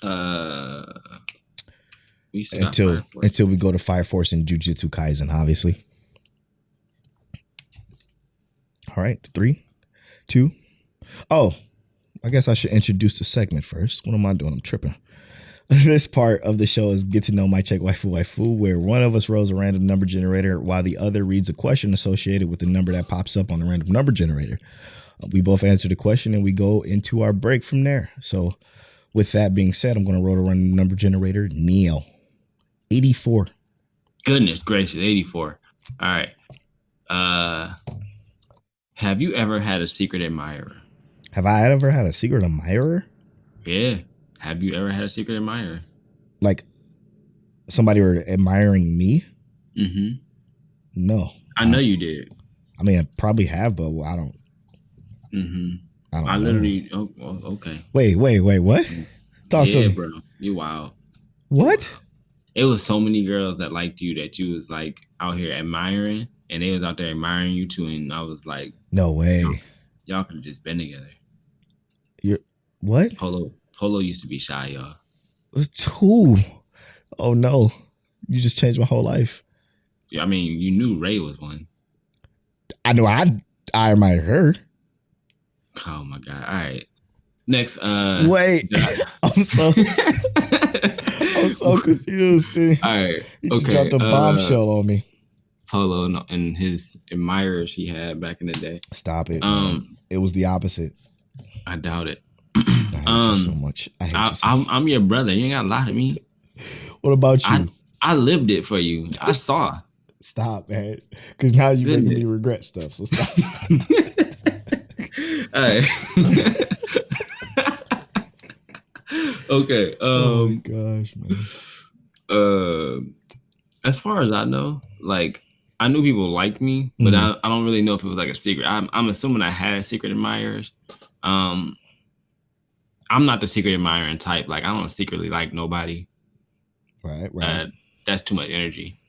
Until we go to Fire Force and Jujutsu Kaisen, obviously. All right, 3, 2. Oh, I guess I should introduce the segment first. What am I doing? I'm tripping. This part of the show is Get to Know My Check Waifu, where one of us rolls a random number generator while the other reads a question associated with the number that pops up on the random number generator. We both answer the question and we go into our break from there. So with that being said, I'm going to roll a random number generator. Neil, 84. Goodness gracious, 84. All right. Have you ever had a secret admirer? Have I ever had a secret admirer? Yeah. Have you ever had a secret admirer? Like somebody were admiring me? Mm-hmm. No. I know you did. I mean, I probably have, but I don't. Mm-hmm. I don't I know. literally. Oh, okay. Wait. What? Talk to me. Yeah, bro. You wild. What? It was so many girls that liked you that you was like out here admiring, and they was out there admiring you too. And I was like, no way. Y'all could have just been together. You're what? Polo used to be shy, y'all. Who? Oh no! You just changed my whole life. Yeah, I mean, you knew Ray was one. I know. I admire her. Oh my god! All right, next. Wait, I'm so confused. Dude. All right, you just dropped a bombshell on me. Polo and his admirers he had back in the day. Stop it. It was the opposite. I doubt it. I hate you so much. I hate you so much. I'm your brother. You ain't got to lie to me. What about you? I lived it for you. I saw. Stop, man. Because now you're making me regret stuff. So stop. All right. Okay. Oh my gosh, man. As far as I know, like I knew people liked me, but I don't really know if it was like a secret. I'm assuming I had secret admirers. I'm not the secret admiring type. Like I don't secretly like nobody. Right. That's too much energy.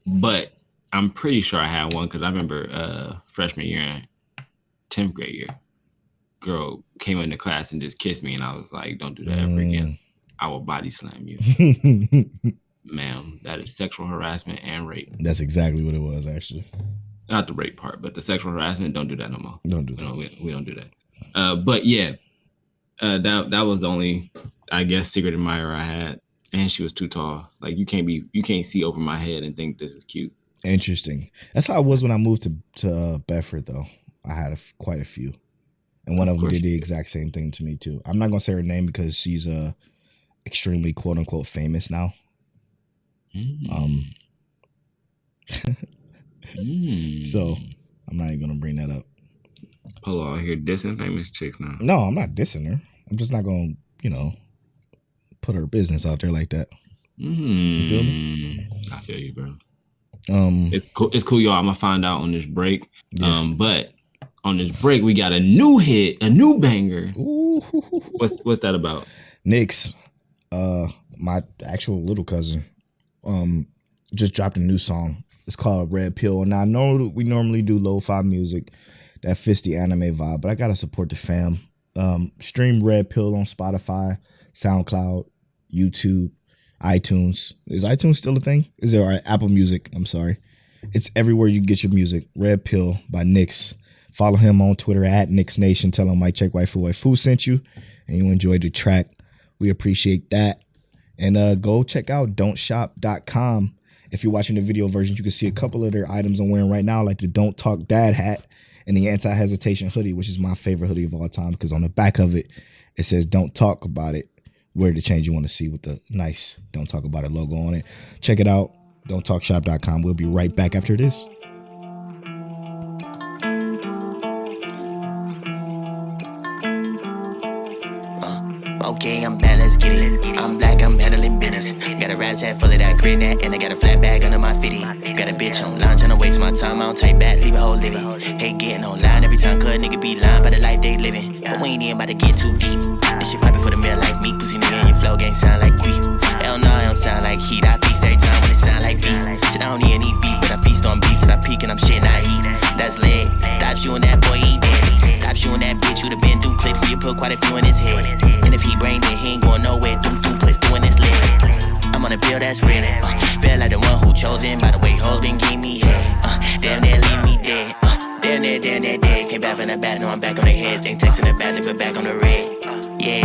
But I'm pretty sure I had one because I remember freshman year and 10th grade year, girl came into class and just kissed me, and I was like, "Don't do that ever again. I will body slam you." Ma'am, that is sexual harassment and rape. That's exactly what it was, actually. Not the rape part, but the sexual harassment. Don't do that no more. Don't do that. We don't do that. But yeah, that was the only, I guess, secret admirer I had, and she was too tall. Like you can't see over my head and think this is cute. Interesting. That's how it was when I moved to Bedford, though. I had quite a few, and one of them did the exact same thing to me too. I'm not gonna say her name because she's extremely quote unquote famous now. So I'm not even gonna bring that up. Hold on, I hear dissing famous chicks now. No, I'm not dissing her. I'm just not gonna, put her business out there like that. You feel me? I feel you, bro. It's cool, y'all. I'm gonna find out on this break. Yeah. But on this break, we got a new hit, a new banger. Ooh. What's that about? NicX, my actual little cousin, just dropped a new song. It's called Red Pill. And I know we normally do lo-fi music that fits the anime vibe, but I gotta support the fam. Stream Red Pill on Spotify, SoundCloud, YouTube, iTunes. Is iTunes still a thing? Is there Apple Music? I'm sorry. It's everywhere you get your music. Red Pill by NicX. Follow him on Twitter at NicXNation. Tell him Mike Check Waifu sent you and you enjoyed the track. We appreciate that. And go check out don'tshop.com. If you're watching the video version, you can see a couple of their items I'm wearing right now, like the Don't Talk Dad hat and the Anti-Hesitation hoodie, which is my favorite hoodie of all time because on the back of it, it says Don't Talk About It. Wear the change you want to see with the nice Don't Talk About It logo on it. Check it out. Don'ttalkshop.com. We'll be right back after this. Okay, I'm bad, let's get it. I'm black, I'm handling business. Got a rap set full of that grenade, and I got a flat bag under my fitty. Got a bitch online, tryna waste my time. I don't type back, leave a whole living. Hey, getting online every time, cause nigga be lying by the life they living. But we ain't even about to get too deep. This shit poppin' for the meal like me. Pussy nigga and your flow gang sound like we. Hell no, I don't sound like heat. I feast every time when it sound like beat. Shit, I don't even need beat, but I feast on beats. And I peak and I'm shit, not heat. That's lit. Stop shooting that boy, he ain't dead. Stop shooting that bitch, you'd have been through clips and you put quite a few in his head. And if he brain dead, he ain't going nowhere. Put doing this leg. I'm on a bill that's real. Feel like the one who chosen by the way hoes been giving me head. Damn, they leave me dead. Damn, they're dead. Came back from the back, now I'm back on their heads. Ain't texting the back, they put back on the red. Yeah.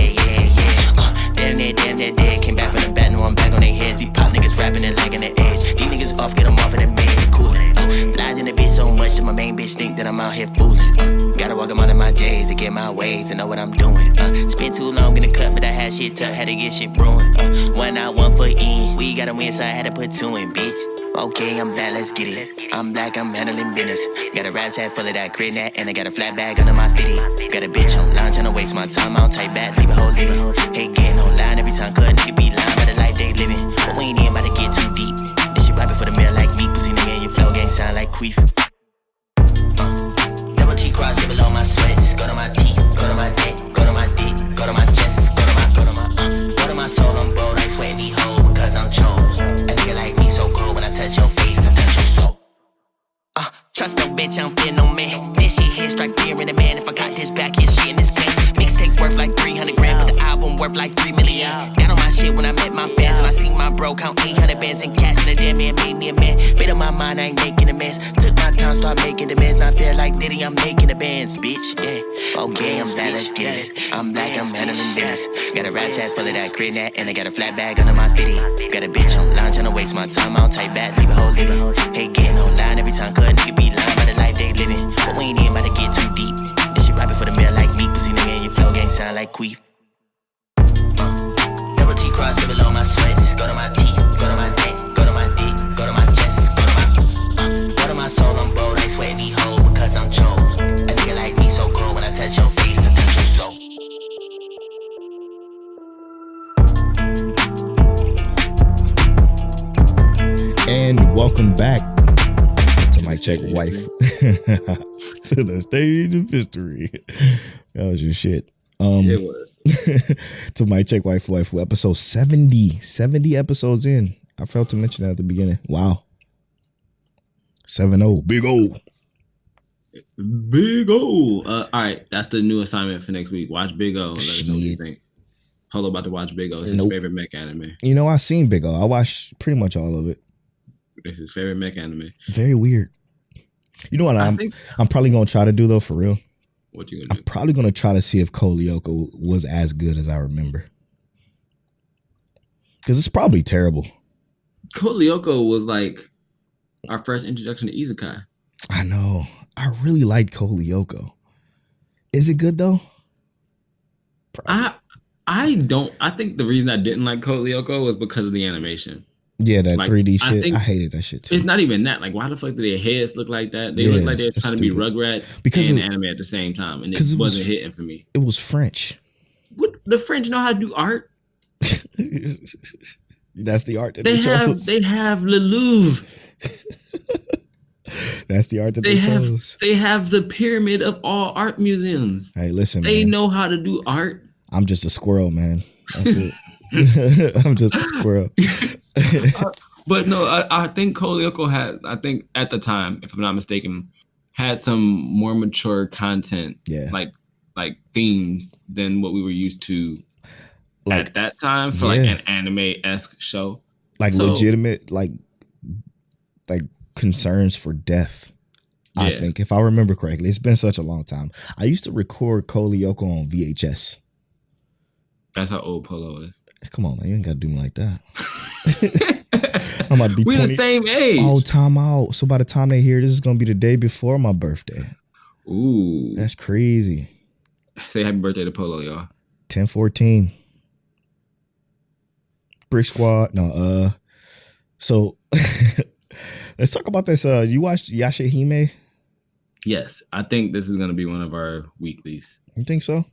Damn, they're dead. Came back from the back, now I'm back on their heads. These pop niggas rapping and lagging the edge. These niggas off, get them off of the maze. Coolin'. Lied in the bitch so much that my main bitch think that I'm out here fooling. Gotta walk 'em out of my J's to get my ways to know what I'm doing. Spent too long in the cut, but I had shit tucked, had to get shit brewing. One out, one for in. We gotta win, so I had to put two in, bitch. Okay, I'm bad, let's get it. I'm black, I'm handling business. Got a rap set full of that grenade, and I got a flat bag under my fitty. Got a bitch online, tryna waste my time. I don't type back, leave a whole living. Hey, getting online every time, cause nigga be lying by the life they living. But we ain't even about to get too deep. This shit rapping for the meal like me. Pussy nigga and your flow gang sound like queef. Double T cross it below my sweats. Go to my teeth, go to my neck, go to my dick, go to my chest, go to my soul. I'm bold, I sweat me whole because I'm chose. A nigga like me so cold when I touch your face, I touch your soul. Trust no bitch, I don't fear no man. This shit here strike fear in a man. If I got this back here, she in this place. Mixtape worth like 300 grand, but the album worth like 3 million. Got on my shit when I met my fans, and I seen my bro count 800 bands and cash, and the damn man made me a man. Made up my mind, I ain't making a mess. Took my time, start making demands. Now I feel like Diddy, I'm making the bands, bitch. Yeah. Okay, I'm bad, let's get it. I'm black, I'm handling business. Got a rap set full of that grenade, and I got a flat bag under my fitty. Got a bitch online, tryna waste my time. I don't type back, leave a whole living. Hey, getting online every time, cause nigga be lying by the life they living. But we ain't even about to get too deep. This shit rapping for the meal like me. Pussy nigga and your flow gang sound like queef. Double T cross it below my sweats. Go to my teeth, go to my Welcome back to Mic Check Wife. To the stage of history. That was your shit. It was. To Mic Check Waifu, episode 70. 70 episodes in. I failed to mention that at the beginning. Wow. 7-0. Big O. Big O. All right, that's the new assignment for next week. Watch Big O. Let us know what you think. Polo about to watch Big O. It's his favorite mech anime. You know, I seen Big O. I watched pretty much all of it. It's his favorite mech anime. Very weird. You know what I'm probably gonna try to do though, for real. What you gonna do? I'm probably gonna try to see if Kolyoko was as good as I remember. Because it's probably terrible. Kolyoko was like our first introduction to Isekai. I know. I really like Kolyoko. Is it good though? Probably. I think the reason I didn't like Kolyoko was because of the animation. Yeah, that like, 3D shit. I hated that shit too. It's not even that. Like, why the fuck do their heads look like that? They look like they're trying to be Rugrats and anime at the same time, and it wasn't hitting for me. It was French. What, the French know how to do art? That's the art that they chose. They have Le Louvre. That's the art that they chose. They have the pyramid of all art museums. Hey, listen, they man. know how to do art. I'm just a squirrel, man. That's it. I'm just a squirrel. But no, I think Kolyoko had, I think at the time, if I'm not mistaken, had some more mature content, like themes than what we were used to at that time for like an anime-esque show. Like legitimate, like concerns for death. I think, if I remember correctly, it's been such a long time. I used to record Kolyoko on VHS. That's how old Polo is. Come on, man. You ain't got to do me like that. I'm about to be 20. We're the same age. Oh, time out. So by the time they hear this is going to be the day before my birthday. Ooh. That's crazy. Say happy birthday to Polo, y'all. 10/14. Brick Squad. No, so let's talk about this. You watched Yashahime? Yes. I think this is going to be one of our weeklies. You think so?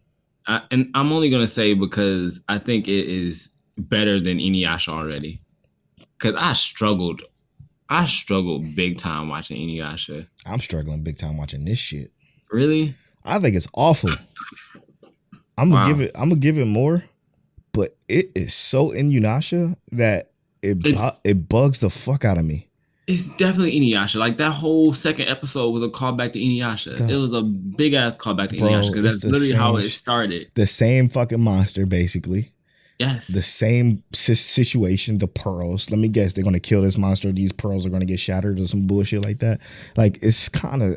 And I'm only going to say because I think it is better than Inuyasha already. Because I struggled big time watching Inuyasha. I'm struggling big time watching this shit. Really? I think it's awful. I'm gonna give it more, but it is so Inuyasha that it bugs the fuck out of me. It's definitely Inuyasha. Like, that whole second episode was a callback to Inuyasha. It was a big ass callback to Inuyasha because that's literally how it started. The same fucking monster, basically. Yes. The same situation, the pearls. Let me guess, they're going to kill this monster. These pearls are going to get shattered or some bullshit like that. Like, it's kind of...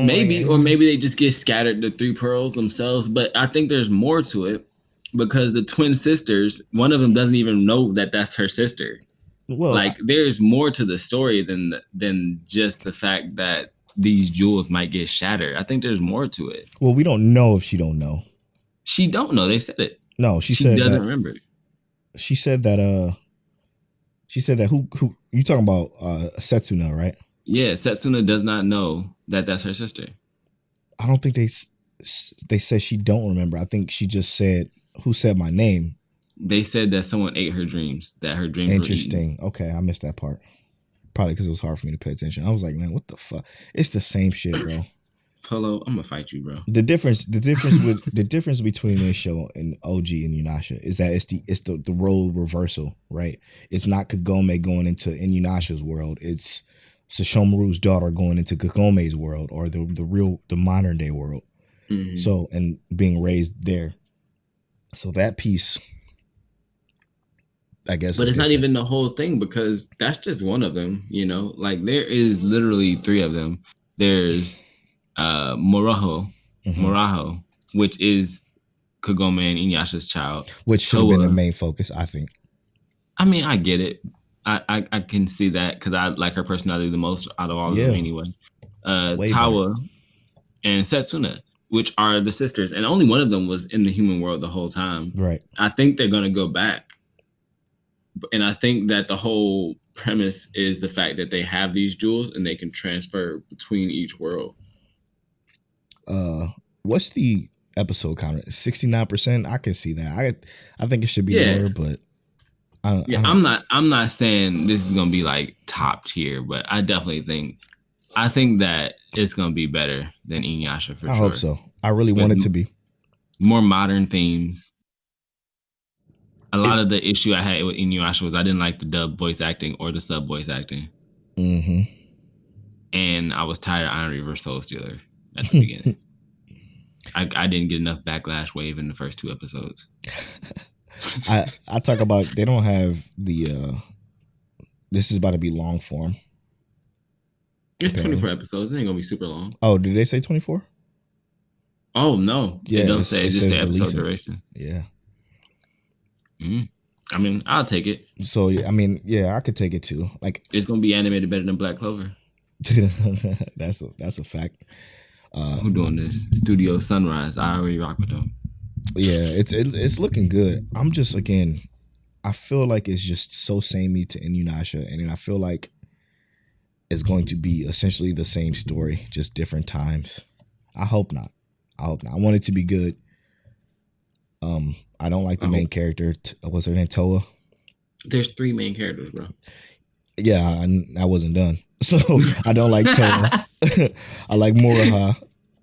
maybe they just get scattered, the 3 pearls themselves. But I think there's more to it because the twin sisters, one of them doesn't even know that that's her sister. Well, like, there's more to the story than just the fact that these jewels might get shattered. I think there's more to it. Well, we don't know if she don't know. She don't know. They said it. No, she said doesn't remember. She said that who you talking about Setsuna, right? Yeah, Setsuna does not know that that's her sister. I don't think they said she don't remember. I think she just said, who said my name? They said that someone ate her dreams, that her dreams Interesting. Were okay, I missed that part. Probably because it was hard for me to pay attention. I was like, man, what the fuck? It's the same shit, bro. Polo, I'm gonna fight you, bro. The difference between this show and OG and Inuyasha is that it's the role reversal, right? It's not Kagome going into Inuyasha's world. It's Sesshomaru's daughter going into Kagome's world, or the modern day world. Mm-hmm. So, and being raised there. So that piece, I guess. But it's not even the whole thing because that's just one of them, you know? Like, there is literally 3 of them. There's Muraho, which is Kagome and Inuyasha's child. Which should have been the main focus, I think. I mean, I get it. I can see that because I like her personality the most out of all of them anyway. Tawa and Setsuna, which are the sisters. And only one of them was in the human world the whole time. Right. I think they're going to go back. And I think that the whole premise is the fact that they have these jewels and they can transfer between each world. What's the episode count? 69%? I can see that. I think it should be lower, but I'm not saying this is gonna be like top tier, but I think that it's gonna be better than Inuyasha for sure. I hope so. I really want it to be. More modern themes. A lot of the issue I had with Inuyasha was I didn't like the dub voice acting or the sub voice acting. Mm-hmm. And I was tired of Iron Reverse Soul Stealer at the beginning. I didn't get enough backlash wave in the first 2 episodes. I talk about they don't have the this is about to be long form. It's 24 episodes. It ain't gonna be super long. Oh, did they say 24? Oh no. Yeah, it don't say. It's just the episode releasing. duration. Yeah. Mm-hmm. I mean, I'll take it. So I mean, yeah, I could take it too. Like it's gonna be animated better than Black Clover. That's a fact. Who doing this? Studio Sunrise. I already rock with them. Yeah, it's looking good. I'm just again, I feel like it's just so samey to Inuyasha, and then I feel like it's going to be essentially the same story, just different times. I hope not. I want it to be good. I don't like the main character. What's her name? Toa. There's 3 main characters, bro. Yeah, I wasn't done. So I don't like Toa. I like Moroha.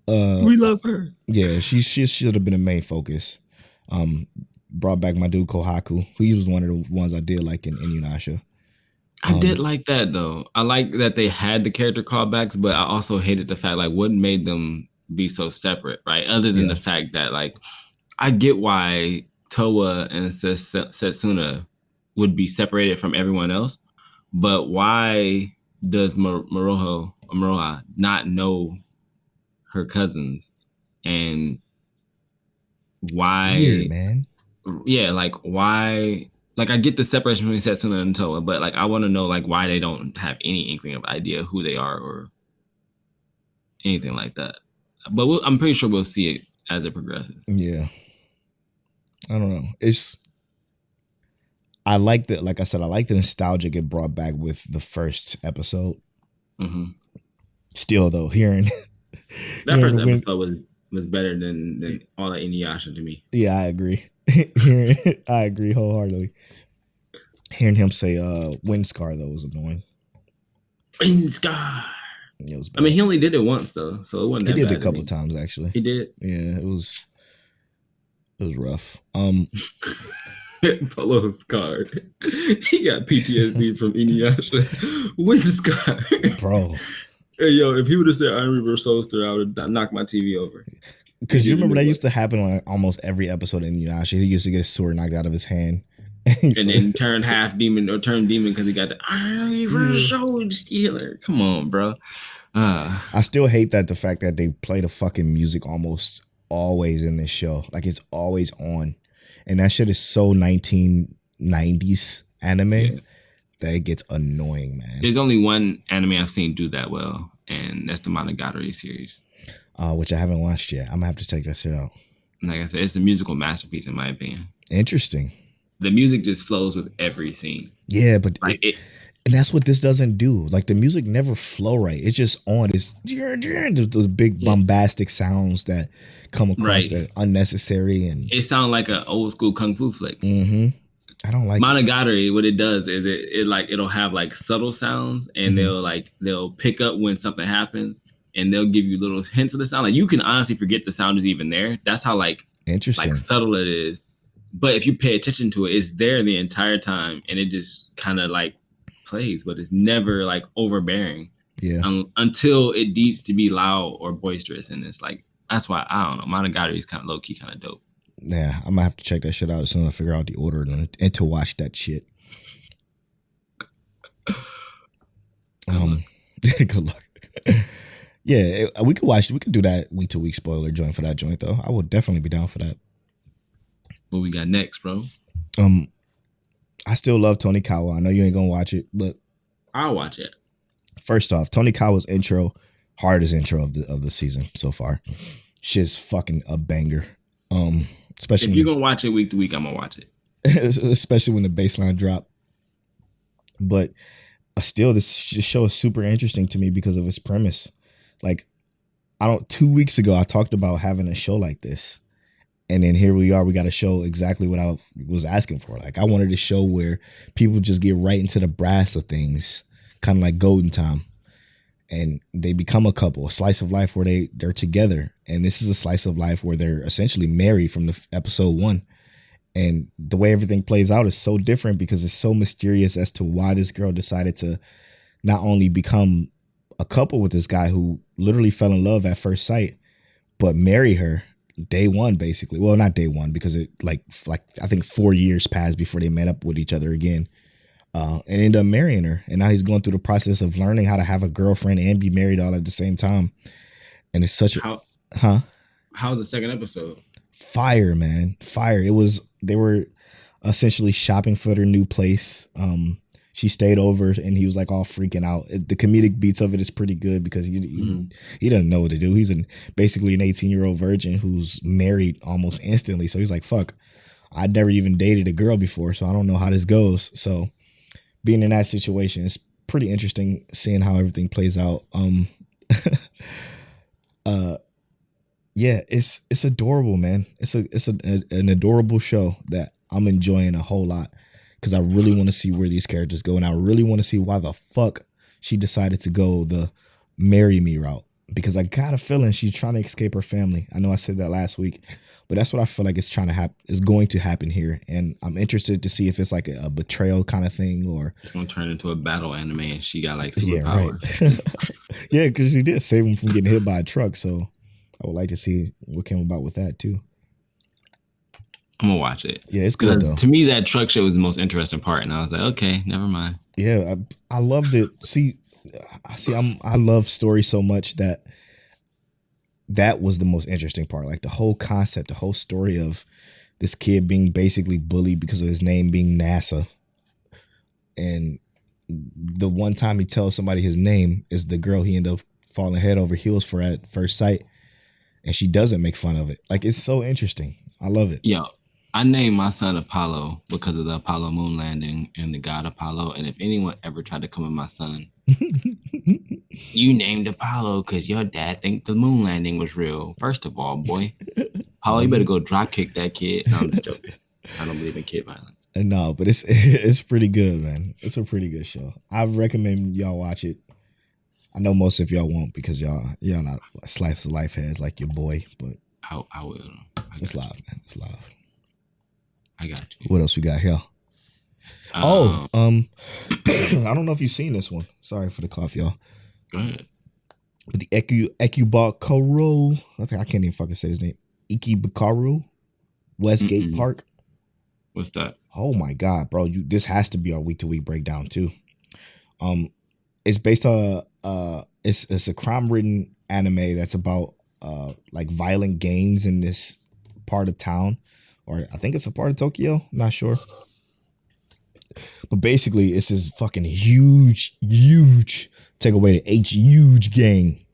We love her. Yeah, she should have been the main focus. Brought back my dude Kohaku. He was one of the ones I did like in Inuyasha. I did like that though. I like that they had the character callbacks, but I also hated the fact like what made them be so separate, right? Other than the fact that like I get why Toa and Setsuna would be separated from everyone else, but why does Moroha not know her cousins? And why? Weird, man. Yeah, like why? Like I get the separation between Setsuna and Toa, but like I want to know like why they don't have any inkling of idea who they are or anything like that. But I'm pretty sure we'll see it as it progresses. Yeah, I don't know. I like the, like I said, I like the nostalgia get brought back with the first episode. Mm-hmm. Still though, hearing that first episode was better than all that Inuyasha to me. Yeah, I agree. I agree wholeheartedly. Hearing him say Windscar though was annoying. Windscar. It was bad. I mean, he only did it once though, so it wasn't that bad. He did it a couple times actually. He did. Yeah, it was rough. Polo scarred. He got PTSD from Inuyasha. Windscar. Bro. Hey yo, if he would have said Iron Reverse Soul Stealer, I would have knocked my TV over. Because you remember that used to happen on almost every episode in Inuyasha. He used to get a sword knocked out of his hand. And then turn half demon or turn demon because he got the Iron Reverse Soul Stealer. Come on, bro. I still hate the fact that they play the fucking music almost always in this show. Like it's always on. And that shit is so 1990s anime that it gets annoying, man. There's only one anime I've seen do that well, and that's the Monogatari series. Which I haven't watched yet. I'm gonna have to check that shit out. Like I said, it's a musical masterpiece in my opinion. Interesting. The music just flows with every scene. Yeah, but like and that's what this doesn't do. Like the music never flow right. It's just on. It's those big bombastic sounds that come across that unnecessary, and it sounds like an old school kung fu flick. Mm-hmm. I don't like Monogatari. What it does is it'll have like subtle sounds, and they'll pick up when something happens, and they'll give you little hints of the sound. Like you can honestly forget the sound is even there. That's how interesting, subtle it is. But if you pay attention to it, it's there the entire time, and it just kind of like plays, but it's never like overbearing. Yeah. Until it needs to be loud or boisterous, and it's like that's why I don't know. Monogatari is kind of low key, kind of dope. Yeah, I'm gonna have to check that shit out as soon as I figure out the order and to watch that shit. Good luck. Yeah, we could do that week to week spoiler joint for that joint though. I would definitely be down for that. What we got next, bro? I still love Tony Kawa. I know you ain't gonna watch it, but I'll watch it. First off, Tony Kawa's intro, hardest intro of the season so far. Shit's fucking a banger. Especially if you're gonna watch it week to week, I'm gonna watch it. Especially when the baseline drop. But still, this show is super interesting to me because of its premise. Like, 2 weeks ago, I talked about having a show like this. And then here we are, we got a show exactly what I was asking for. Like, I wanted a show where people just get right into the brass of things. kind of like Golden Time. And they become a couple, a slice of life where they're together. And this is a slice of life where they're essentially married from the episode 1. And the way everything plays out is so different because it's so mysterious as to why this girl decided to not only become a couple with this guy who literally fell in love at first sight, but marry her day one, basically. Well, not day one, because it like I think 4 years passed before they met up with each other again. And ended up marrying her. And now he's going through the process of learning how to have a girlfriend and be married all at the same time. And it's such How's the second episode? Fire, man. Fire. They were essentially shopping for their new place. She stayed over and he was like all freaking out. The comedic beats of it is pretty good because he doesn't know what to do. He's basically an 18-year-old virgin who's married almost instantly. So he's like, fuck, I'd never even dated a girl before, so I don't know how this goes. So being in that situation, it's pretty interesting seeing how everything plays out. Yeah, it's adorable, man. It's an adorable show that I'm enjoying a whole lot because I really want to see where these characters go, and I really want to see why the fuck she decided to go the marry me route, because I got a feeling she's trying to escape her family. I know I said that last week, but that's what I feel like is going to happen here, and I'm interested to see if it's like a betrayal kind of thing, or it's gonna turn into a battle anime and she got like superpowers. Yeah, right. Yeah, because she did save him from getting hit by a truck, so I would like to see what came about with that too. I'm gonna watch it. Yeah, it's good though. To me, that truck show was the most interesting part, and I was like, okay, never mind. Yeah, I loved it. I love stories so much that was the most interesting part. Like the whole concept, the whole story of this kid being basically bullied because of his name being NASA, and the one time he tells somebody his name is the girl he ended up falling head over heels for at first sight. And she doesn't make fun of it. Like, it's so interesting. I love it. Yo, I named my son Apollo because of the Apollo moon landing and the god Apollo. And if anyone ever tried to come at my son, you named Apollo because your dad think the moon landing was real. First of all, boy, Apollo, you better go drop kick that kid. No, I'm just joking. I don't believe in kid violence. No, but it's pretty good, man. It's a pretty good show. I recommend y'all watch it. I know most of y'all won't because y'all not slice of life heads like your boy, but I will. It's live, man. It's live. I got you. What else we got here? I don't know if you've seen this one. Sorry for the cough, y'all. Go ahead. But the Ekubakaru, I can't even fucking say his name. Ikebukuro Westgate Park. What's that? Oh my god, bro! This has to be our week-to-week breakdown too. It's based on it's a crime-ridden anime that's about like violent gangs in this part of town, or I think it's a part of Tokyo. I'm not sure, but basically it's this fucking huge take away the H huge gang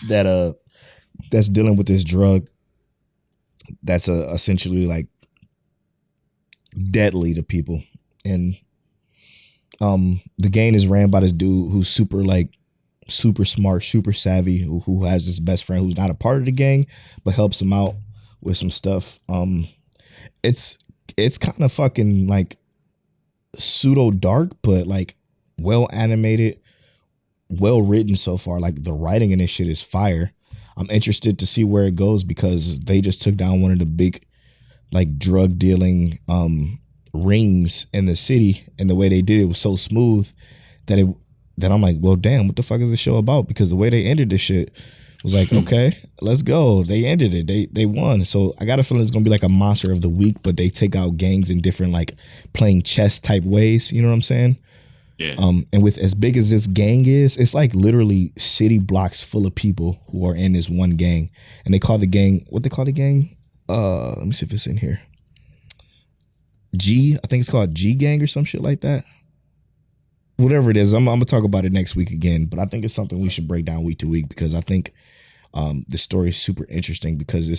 that's dealing with this drug that's essentially like deadly to people. And the gang is ran by this dude who's super smart, super savvy, who has his best friend who's not a part of the gang but helps him out with some stuff. It's kind of fucking like pseudo dark, but like well animated, well written so far. Like the writing in this shit is fire. I'm interested to see where it goes because they just took down one of the big like drug dealing rings in the city, and the way they did it was so smooth that I'm like, well, damn, what the fuck is the show about? Because the way they ended this shit was like, okay, let's go. They ended it. They won. So I got a feeling it's gonna be like a monster of the week, but they take out gangs in different like playing chess type ways. You know what I'm saying? Yeah. And with as big as this gang is, it's like literally city blocks full of people who are in this one gang, and they call the gang what they call the gang. Let me see if it's in here. I think it's called G Gang or some shit like that. Whatever it is, I'm gonna talk about it next week again. But I think it's something we should break down week to week because I think the story is super interesting because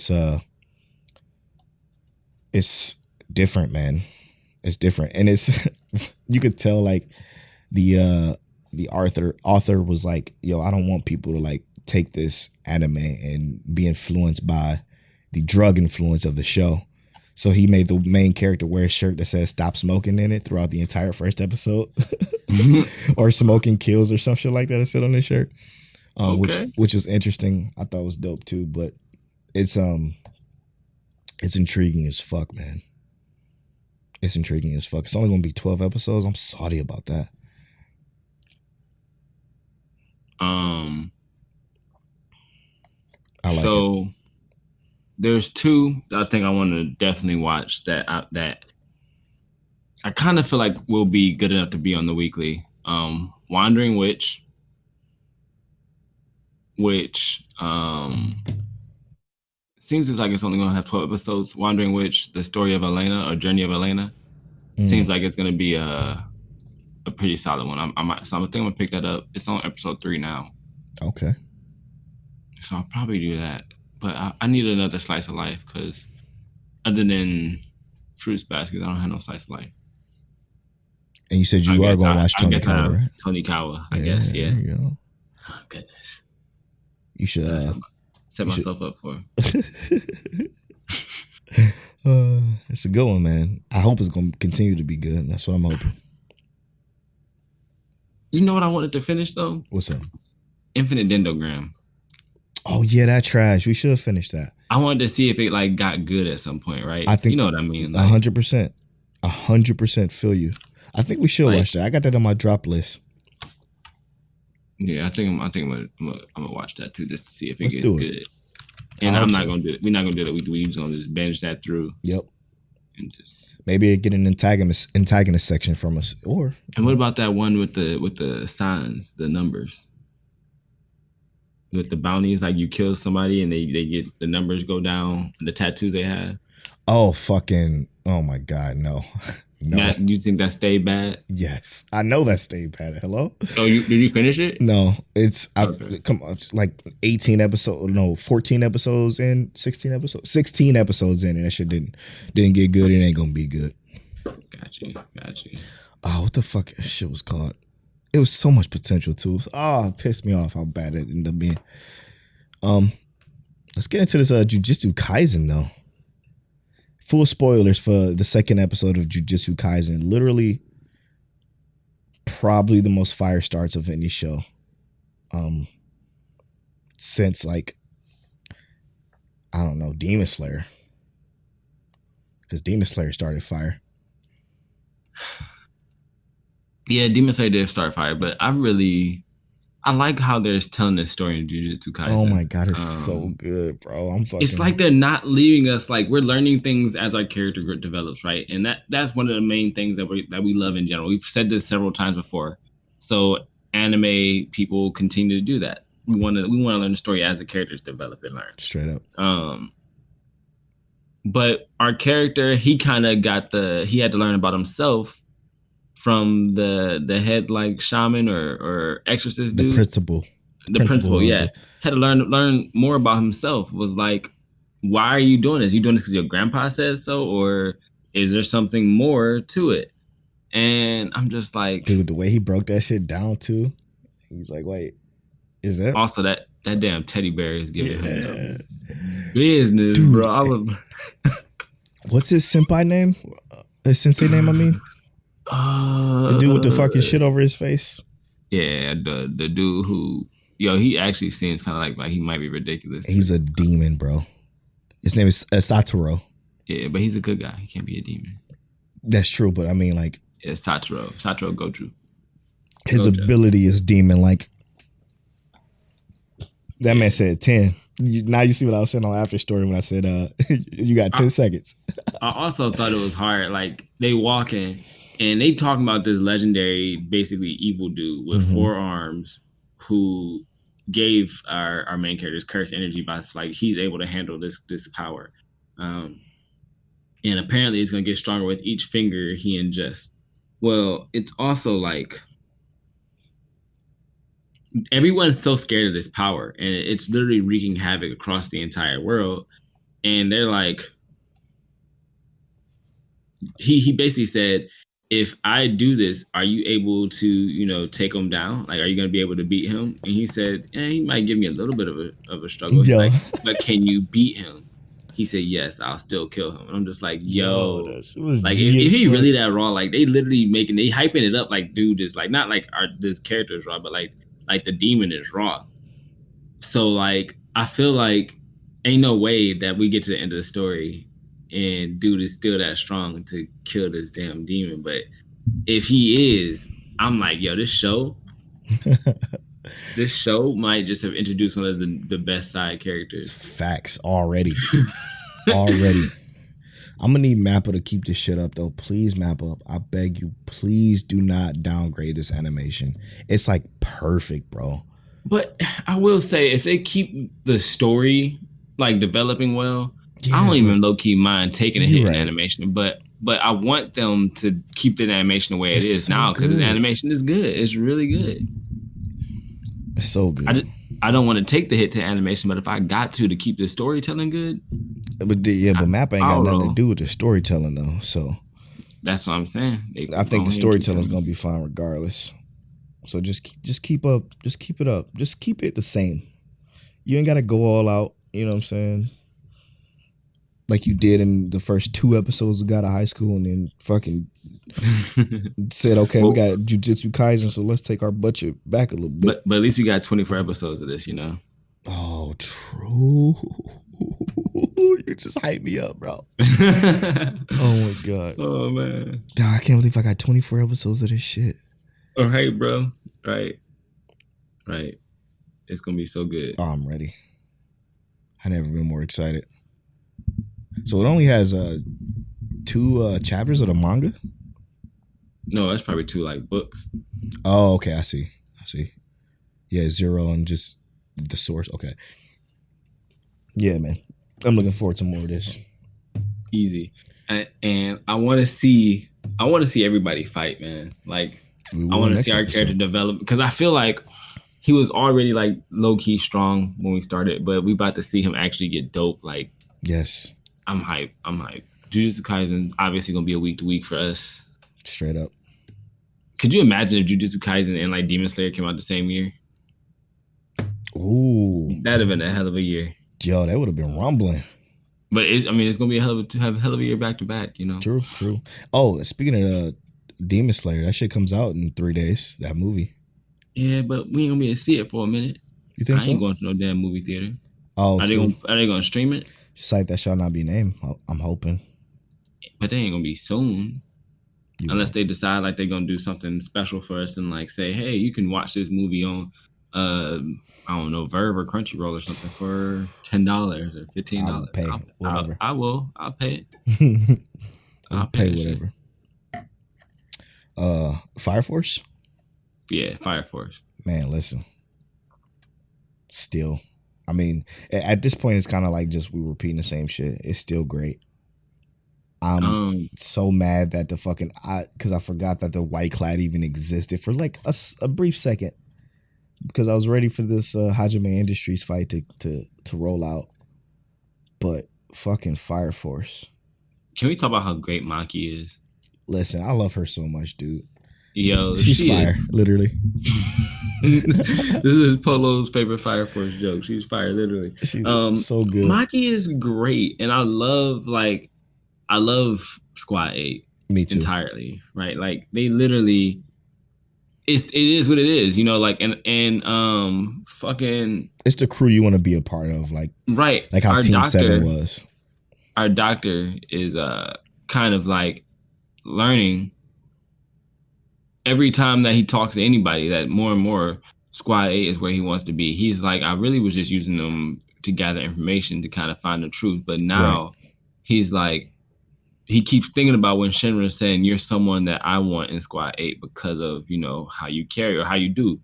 it's different, man. It's different, and it's you could tell like the author was like, yo, I don't want people to like take this anime and be influenced by the drug influence of the show. So he made the main character wear a shirt that says "Stop Smoking" in it throughout the entire first episode. or smoking kills or some shit like that. I said on this shirt, Okay. which was interesting. I thought it was dope too, but it's intriguing as fuck, man. It's intriguing as fuck. It's only gonna be 12 episodes. I'm salty about that. I like so it. There's two that I think I want to definitely watch that I kind of feel like will be good enough to be on the weekly. Wandering Witch, which seems like it's only gonna have 12 episodes. Wandering Witch, the story of Elena or Journey of Elena, seems like it's gonna be a pretty solid one. I think I'm gonna pick that up. It's on episode 3 now. Okay. So I'll probably do that. But I need another slice of life because other than Fruits Basket, I don't have no slice of life. And you said you are going to watch Tony Kawa, right? Tony Kawa, I guess, yeah. There you go. Oh, goodness. You should set myself up for it's a good one, man. I hope it's going to continue to be good. That's what I'm hoping. You know what I wanted to finish, though? What's up? Infinite Dendogram. Oh, yeah, that trash. We should have finished that. I wanted to see if it like got good at some point, right? I think, you know what I mean? 100%. 100% feel you. I think we should watch that. I got that on my drop list. Yeah, I think I'm gonna watch that too, just to see if it gets good. And I'm not gonna do it. We're not gonna do it. We're just gonna just binge that through. Yep. And just maybe get an antagonist section from us, or. And what about that one with the signs, the numbers, with the bounties? Like you kill somebody and they get the numbers go down, the tattoos they have. Oh fucking! Oh my god, no. No. You think that stayed bad? Yes, I know that stayed bad. Hello. Oh, did you finish it? No, it's I've come like 18 episodes. No, 14 episodes in, 16 episodes in, and that shit didn't get good. It ain't gonna be good. Got you. Oh, what the fuck shit was called? It was so much potential too. Oh, it pissed me off how bad it ended up being. Let's get into this Jujutsu Kaisen though. Full spoilers for the second episode of Jujutsu Kaisen. Literally, probably the most fire starts of any show. Since like, I don't know, Demon Slayer. Because Demon Slayer started fire. Yeah, Demon Slayer did start fire, but I like how they're telling this story in Jujutsu Kaisen. Oh my god, it's so good, bro. It's like they're not leaving us, like we're learning things as our character develops, right? And that's one of the main things that we love in general. We've said this several times before. So anime people continue to do that. We want to learn the story as the characters develop and learn. Straight up. But our character, he kind of he had to learn about himself from the head like shaman or exorcist dude. The principal, yeah. Had to learn more about himself. Was like, why are you doing this? You doing this because your grandpa says so? Or is there something more to it? And I'm just like, dude, the way he broke that shit down too. He's like, wait, is that? Also, that damn teddy bear is giving him business, dude, bro. What's his senpai name? His sensei name, I mean? The dude with the fucking shit over his face. Yeah, the dude who, he actually seems kind of like he might be ridiculous. He's a demon, bro. His name is Satoru. Yeah, but he's a good guy. He can't be a demon. That's true, but I mean, like, yeah, Satoru Goju. His ability is demon. Like that man said 10. Now you see what I was saying on After Story when I said you got 10 seconds. I also thought it was hard. Like they walk in and they talking about this legendary, basically evil dude with 4 arms who gave our main character's curse energy by like he's able to handle this power. And apparently it's gonna get stronger with each finger he ingests. Well, it's also like everyone's so scared of this power and it's literally wreaking havoc across the entire world. And they're like, he basically said, if I do this, are you able to, take him down? Like, are you going to be able to beat him? And he said, he might give me a little bit of a struggle. Like, but can you beat him? He said, yes, I'll still kill him. And I'm just like, yo, like if he really that raw, like they literally they hyping it up like dude is like not like this character is raw, but like the demon is raw. So like I feel like ain't no way that we get to the end of the story and dude is still that strong to kill this damn demon. But if he is, I'm like, yo, this show might just have introduced one of the best side characters. Facts already. I'm gonna need Mappa to keep this shit up though. Please, Mappa, I beg you, please do not downgrade this animation. It's like perfect, bro. But I will say, if they keep the story like developing well, I don't even low key mind taking a hit in animation. But I want them to keep the animation the way it is now because the animation is good. It's really good. It's so good. I don't want to take the hit to animation, but if I got to keep the storytelling good, but Mappa ain't got nothing to do with the storytelling though. So that's what I'm saying. I think the storytelling is gonna be fine regardless. So just keep it up. Just keep it the same. You ain't gotta go all out. You know what I'm saying? Like you did in the first 2 episodes of God of High School, and then fucking said, okay, we got Jujutsu Kaisen, so let's take our budget back a little bit. But at least we got 24 episodes of this, you know? Oh, true. You just hype me up, bro. Oh, my God. Oh, man. Dog, I can't believe I got 24 episodes of this shit. All right, bro. Right. It's going to be so good. Oh, I'm ready. I never been more excited. So it only has 2 chapters of the manga? No, that's probably 2 like books. Oh, okay. I see. Yeah, 0 and just the source. Okay. Yeah, man. I'm looking forward to more of this. Easy. And I want to see everybody fight, man. Like I want to see our character develop because I feel like he was already like low key strong when we started, but we about to see him actually get dope. Like, yes. I'm hyped. Jujutsu Kaisen obviously gonna be a week to week for us. Straight up. Could you imagine if Jujutsu Kaisen and like Demon Slayer came out the same year? Ooh, that'd have been a hell of a year. Yo, that would have been rumbling. But it's gonna be a hell of a year back to back. You know. True. Oh, speaking of Demon Slayer, that shit comes out in 3 days. That movie. Yeah, but we ain't gonna be able to see it for a minute. You think so? I ain't going to no damn movie theater. Oh, are they gonna stream it? Site that shall not be named. I'm hoping. But they ain't gonna be soon. Unless they decide like they're gonna do something special for us and like say, hey, you can watch this movie on I don't know, Verve or Crunchyroll or something for $10 or $15. I'll pay whatever. I'll pay it. I'll pay whatever. Fire Force? Yeah, Fire Force. Man, listen. Still. I mean, at this point, it's kind of like just we repeating the same shit. It's still great. I'm so mad that because I forgot that the White Clad even existed for like a brief second. Because I was ready for this Hajime Industries fight to roll out. But fucking Fire Force. Can we talk about how great Maki is? Listen, I love her so much, dude. Yo, she's fire, literally. This is Polo's favorite Fire Force joke. She's fire, literally. She's so good. Maki is great, and I love Squad 8. Me too. Entirely, right? Like they literally, it is what it is, you know. Like and fucking. It's the crew you want to be a part of, like right, like how our Team 7 was. Our doctor is kind of like learning. Every time that he talks to anybody, that more and more Squad 8 is where he wants to be. He's like, I really was just using them to gather information to kind of find the truth. But now he's like, he keeps thinking about when Shinra's saying, you're someone that I want in Squad 8 because of, you know, how you carry or how you do.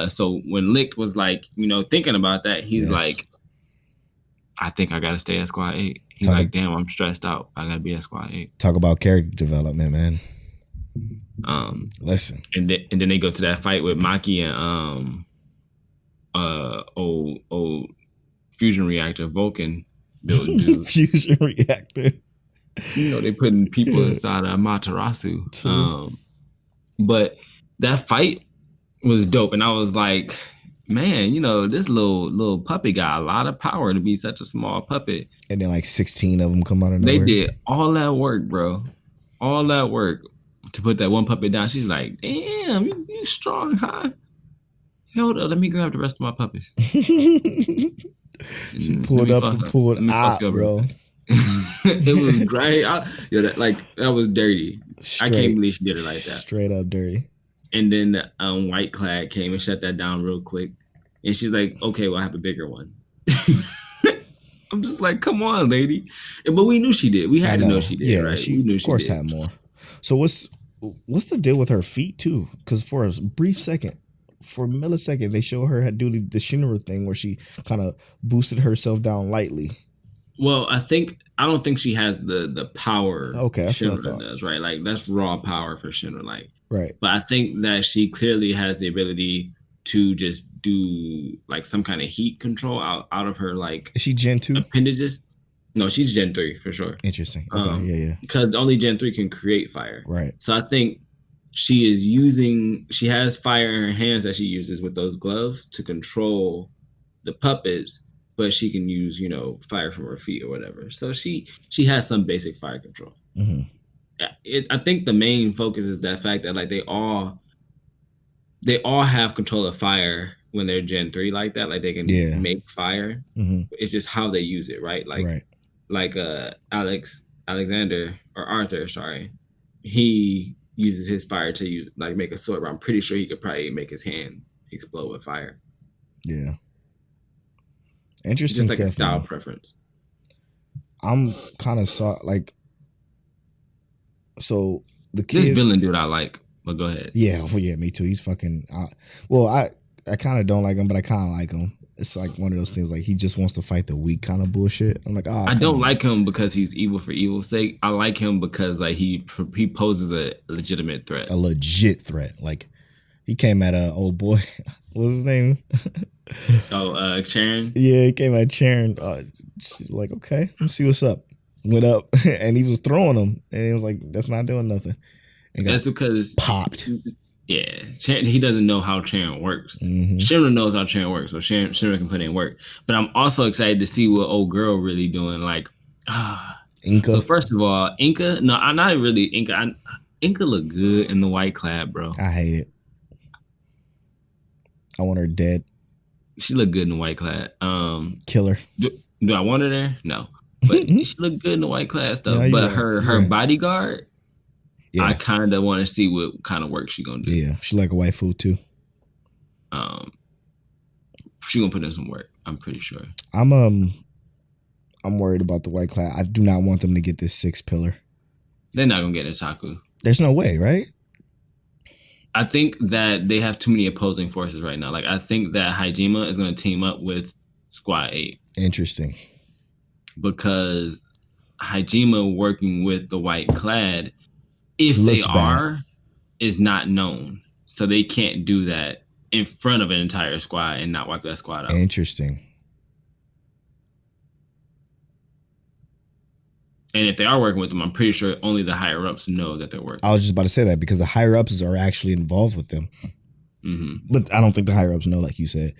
So when Licht was like, you know, thinking about that, he's like, I think I got to stay at Squad 8. He's like, damn, I'm stressed out. I got to be at Squad 8. Talk about character development, man. Listen, and then they go to that fight with Maki and old fusion reactor Vulcan building dude. Fusion reactor. You know they putting people inside of Amaterasu. But that fight was dope, and I was like, man, this little puppet got a lot of power to be such a small puppet. And then like 16 of them come out of nowhere. They did all that work, bro. All that work to put that one puppet down. She's like, damn, you strong, huh? Hold up, let me grab the rest of my puppies. She pulled up and pulled out, bro. It was great. That was dirty. I can't believe she did it like that. Straight up dirty. And then White Clad came and shut that down real quick. And she's like, okay, well, I have a bigger one. I'm just like, come on, lady. But we knew she did. We had to know she did, right? She of course had more. So what's the deal with her feet too? Because for a brief second, for a millisecond, they show her doing the Shinra thing where she kind of boosted herself down lightly. Well, I don't think she has the power. Okay, that's Shinra what I thought. Does, right? Like that's raw power for Shinra, like right. But I think that she clearly has the ability to just do like some kind of heat control out of her like. Is she Gen 2? Appendages? No, she's Gen 3 for sure. Interesting. Okay, yeah. Because only Gen 3 can create fire. Right. So I think she has fire in her hands that she uses with those gloves to control the puppets, but she can use, fire from her feet or whatever. So she has some basic fire control. Mm-hmm. I think the main focus is that fact that like they all have control of fire when they're Gen 3 like that. Like they can make fire. Mm-hmm. It's just how they use it, right? Like Arthur, sorry. He uses his fire to make a sword, but I'm pretty sure he could probably make his hand explode with fire. Yeah. Interesting. Just like a style preference. I'm kind of so the kid, this villain dude I like, but go ahead. Yeah, me too. He's fucking. I kind of don't like him, but I kind of like him. It's like one of those things like he just wants to fight the weak kind of bullshit. I'm like, I don't like him because he's evil for evil's sake. I like him because like he poses a legitimate threat. A legit threat. Like he came at a old boy. What's his name? Charon. Yeah, he came at Charon. Like, okay, let's see what's up. Went up and he was throwing them, and he was like, "That's not doing nothing." And that's because popped. Yeah, he doesn't know how Charon works. Mm-hmm. Shinra knows how Charon works, so Shinra can put in work. But I'm also excited to see what old girl really doing. Like, Inca. So first of all, Inca. No, I'm not really Inca. Inca look good in the White Clad, bro. I hate it. I want her dead. She look good in the White Clad. Kill her. Do I want her there? No. But she look good in the White Clad stuff. Yeah, but her bodyguard. Yeah. I kind of want to see what kind of work she gonna do. Yeah, she like a waifu too. She gonna put in some work. I'm pretty sure. I'm worried about the White Clad. I do not want them to get this 6th pillar. They're not gonna get Itaku. There's no way, right? I think that they have too many opposing forces right now. Like I think that Hajime is gonna team up with Squad 8. Interesting. Because Hajime working with the White Clad, if they are, is not known. So they can't do that in front of an entire squad and not wipe that squad out. Interesting. And if they are working with them, I'm pretty sure only the higher ups know that they're working. I was just about to say that because the higher ups are actually involved with them. Mm-hmm. But I don't think the higher ups know, like you said.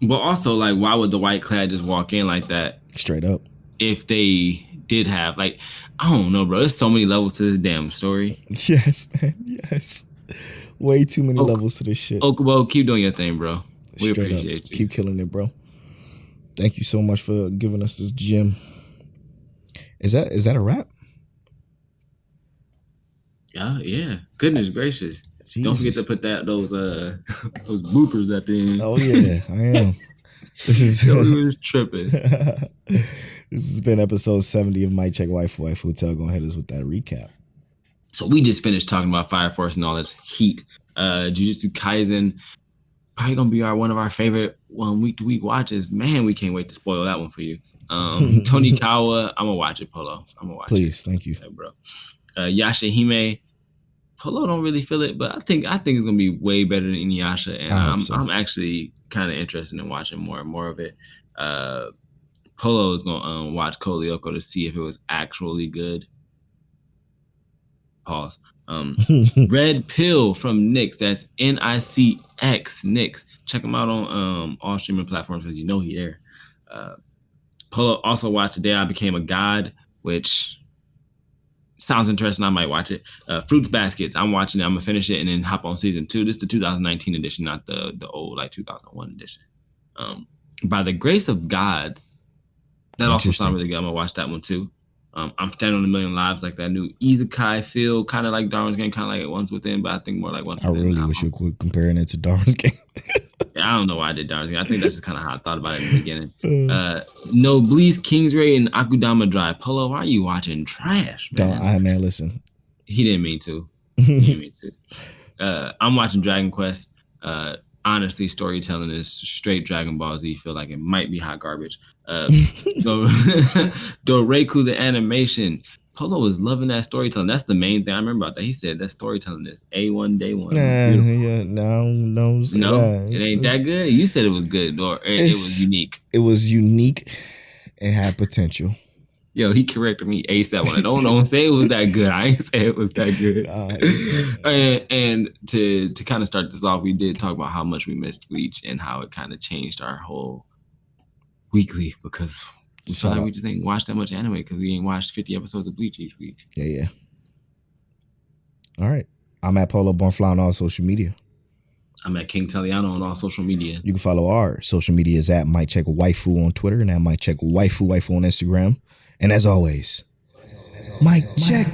But also, like, why would the White Clad just walk in like that? Straight up. If they did have, like, I don't know, bro. There's so many levels to this damn story. Yes, man. Yes. Way too many levels to this shit. Okubo, keep doing your thing, bro. We Straight appreciate up. you. Keep killing it, bro. Thank you so much for giving us this gem. Is that a wrap? Yeah. Goodness gracious. Jesus. Don't forget to put those bloopers at the end. Oh yeah, I am. This is was tripping. This has been episode 70 of Mic Check Waifu Hotel. Go ahead us with that recap. So we just finished talking about Fire Force and all this heat. Jujutsu Kaisen probably gonna be one of our favorite week to week watches. Man, we can't wait to spoil that one for you. Tony Kawa, I'm gonna watch it. Polo, I'm gonna watch it. Please, thank you, bro. Yashahime. Polo don't really feel it, but I think it's gonna be way better than Inuyasha, and I'm actually kind of interested in watching more and more of it. Polo is gonna watch Code Lyoko to see if it was actually good. Pause. Red Pill from NicX. That's NicX. NicX. Check him out on all streaming platforms because you know he there. Polo also watched The Day I Became a God, which sounds interesting. I might watch it. Fruits Baskets. I'm watching it. I'm gonna finish it and then hop on season 2. This is the 2019 edition, not the old like 2001 edition. By the Grace of Gods. That also sounds really good. I'm gonna watch that one too. I'm Standing on a Million Lives, like that new Isekai feel, kind of like Darwin's Game, kind of like Once Within, but I think more like Once Within. I really wish you quit comparing it to Darwin's Game. Yeah, I don't know why I did Darwin's Game. I think that's just kind of how I thought about it in the beginning. Noblesse, Kingsray, and Akudama Drive. Polo, why are you watching trash, man? Man, listen. He didn't mean to. He didn't mean to. I'm watching Dragon Quest. Honestly, storytelling is straight Dragon Ball Z. Feel like it might be hot garbage. Doreiku, the animation. Polo was loving that storytelling. That's the main thing I remember about that. He said that storytelling is A1 day one. No, it ain't that good. You said it was good, or it was unique. It was unique and had potential. Yo, he corrected me ASAP when I don't say it was that good. I ain't say it was that good. And to kind of start this off, we did talk about how much we missed Bleach and how it kind of changed our whole weekly because we felt like we just ain't watched that much anime because we ain't watched 50 episodes of Bleach each week. Yeah. All right. I'm at Polo Bonfly on all social media. I'm at King Teliano on all social media. You can follow our social media is at Might Check Waifu on Twitter and at Might Check Waifu on Instagram. And as always, Mic check.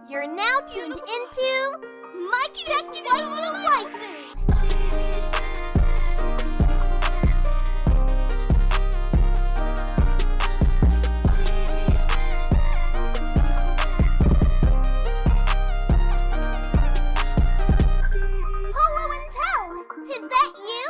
You're now tuned into Mic Check Waifu. Is that you?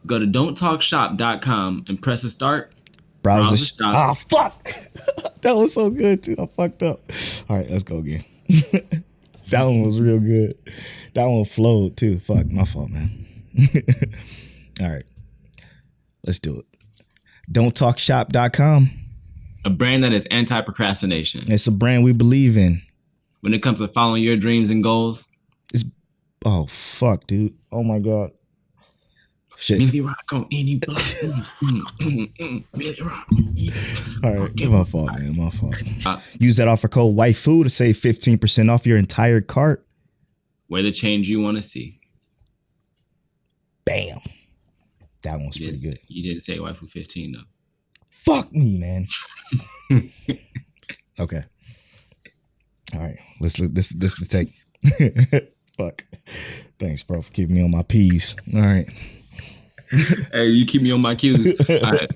Go to don'ttalkshop.com and press a start. Browser stop. Ah, fuck. That was so good, too. I fucked up. All right, let's go again. That one was real good. That one flowed, too. Fuck, my fault, man. All right. Let's do it. Don'ttalkshop.com. A brand that is anti-procrastination. It's a brand we believe in. When it comes to following your dreams and goals. Oh, fuck, dude. Oh, my God. Shit. Really rock on any block. Really rock on any block. All right, my fault, man. My fault. Use that offer code Waifu to save 15% off your entire cart. Wear the change you want to see. Bam. That one's pretty good. You didn't say Waifu 15 though. Fuck me, man. Okay. All right. This is the take. Fuck. Thanks, bro, for keeping me on my P's. All right. Hey, you keep me on my cues. All right.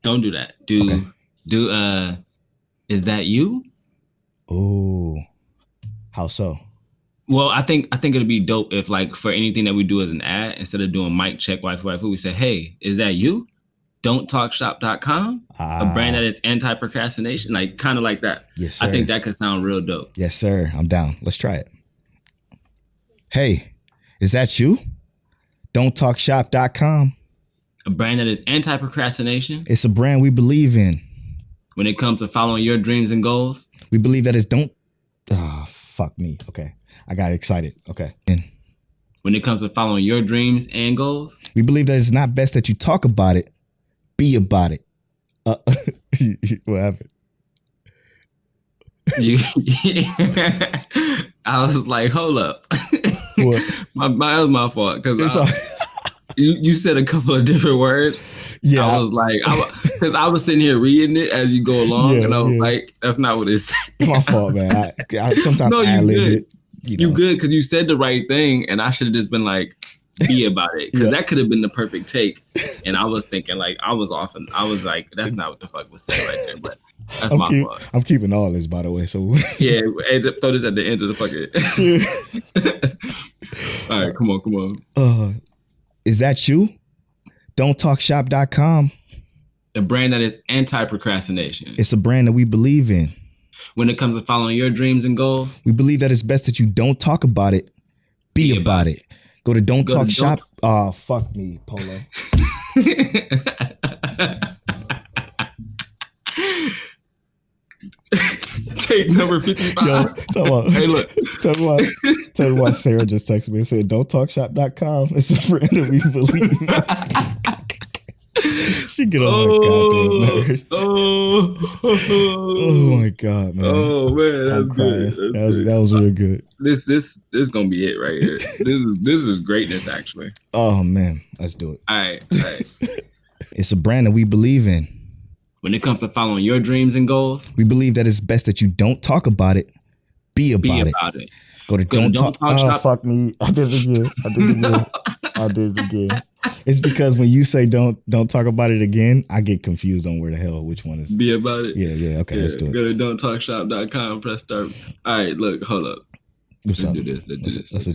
Don't do that. Is that you? Oh. How so? Well, I think it'll be dope if, like, for anything that we do as an ad, instead of doing Mic Check Waifu, we say, hey, is that you? Don'ttalkshop.com, a brand that is anti-procrastination, like kind of like that. Yes, sir. I think that could sound real dope. Yes, sir. I'm down. Let's try it. Hey, is that you? Don'ttalkshop.com. A brand that is anti-procrastination. It's a brand we believe in. When it comes to following your dreams and goals. We believe that fuck me. Okay. I got excited. Okay. When it comes to following your dreams and goals. We believe that it's not best that you talk about it. Be about it. What happened? I was like, hold up. What? That was my fault because you said a couple of different words. Yeah, I was like, because I was sitting here reading it as you go along, and I was like, that's not what it said. My fault, man. I sometimes ad-lib it. You good because you said the right thing, and I should have just been like, be about it, because that could have been the perfect take. And I was thinking like I was off, and I was like, that's not what the fuck was said right there. But that's my fault. I'm keeping all this, by the way. So yeah, throw this at the end of the fucking. All right, come on. Is that you? Don'tTalkShop.com. A brand that is anti-procrastination. It's a brand that we believe in. When it comes to following your dreams and goals, we believe that it's best that you don't talk about it. Be about it. Go to Don't Talk Shop. Oh, fuck me, Polo. Take number 55. Yo, hey, look. Tell me why Sarah just texted me and said, Don'tTalkShop.com. It's a brand that we believe. She get on my goddamn nerves. Oh my god, man. Oh man, that's good. That was real good. This gonna be it right here. This is greatness, actually. Oh man, let's do it. All right. It's a brand that we believe in. When it comes to following your dreams and goals, we believe that it's best that you don't talk about it. Be about it. Go to Don't Talk. Oh, fuck me. I did it again. It's because when you say don't talk about it again, I get confused on which one is. Be about it. Yeah. Okay, let's do it. Go to don'ttalkshop.com, press start. All right, look, hold up. What's up? Let's do this.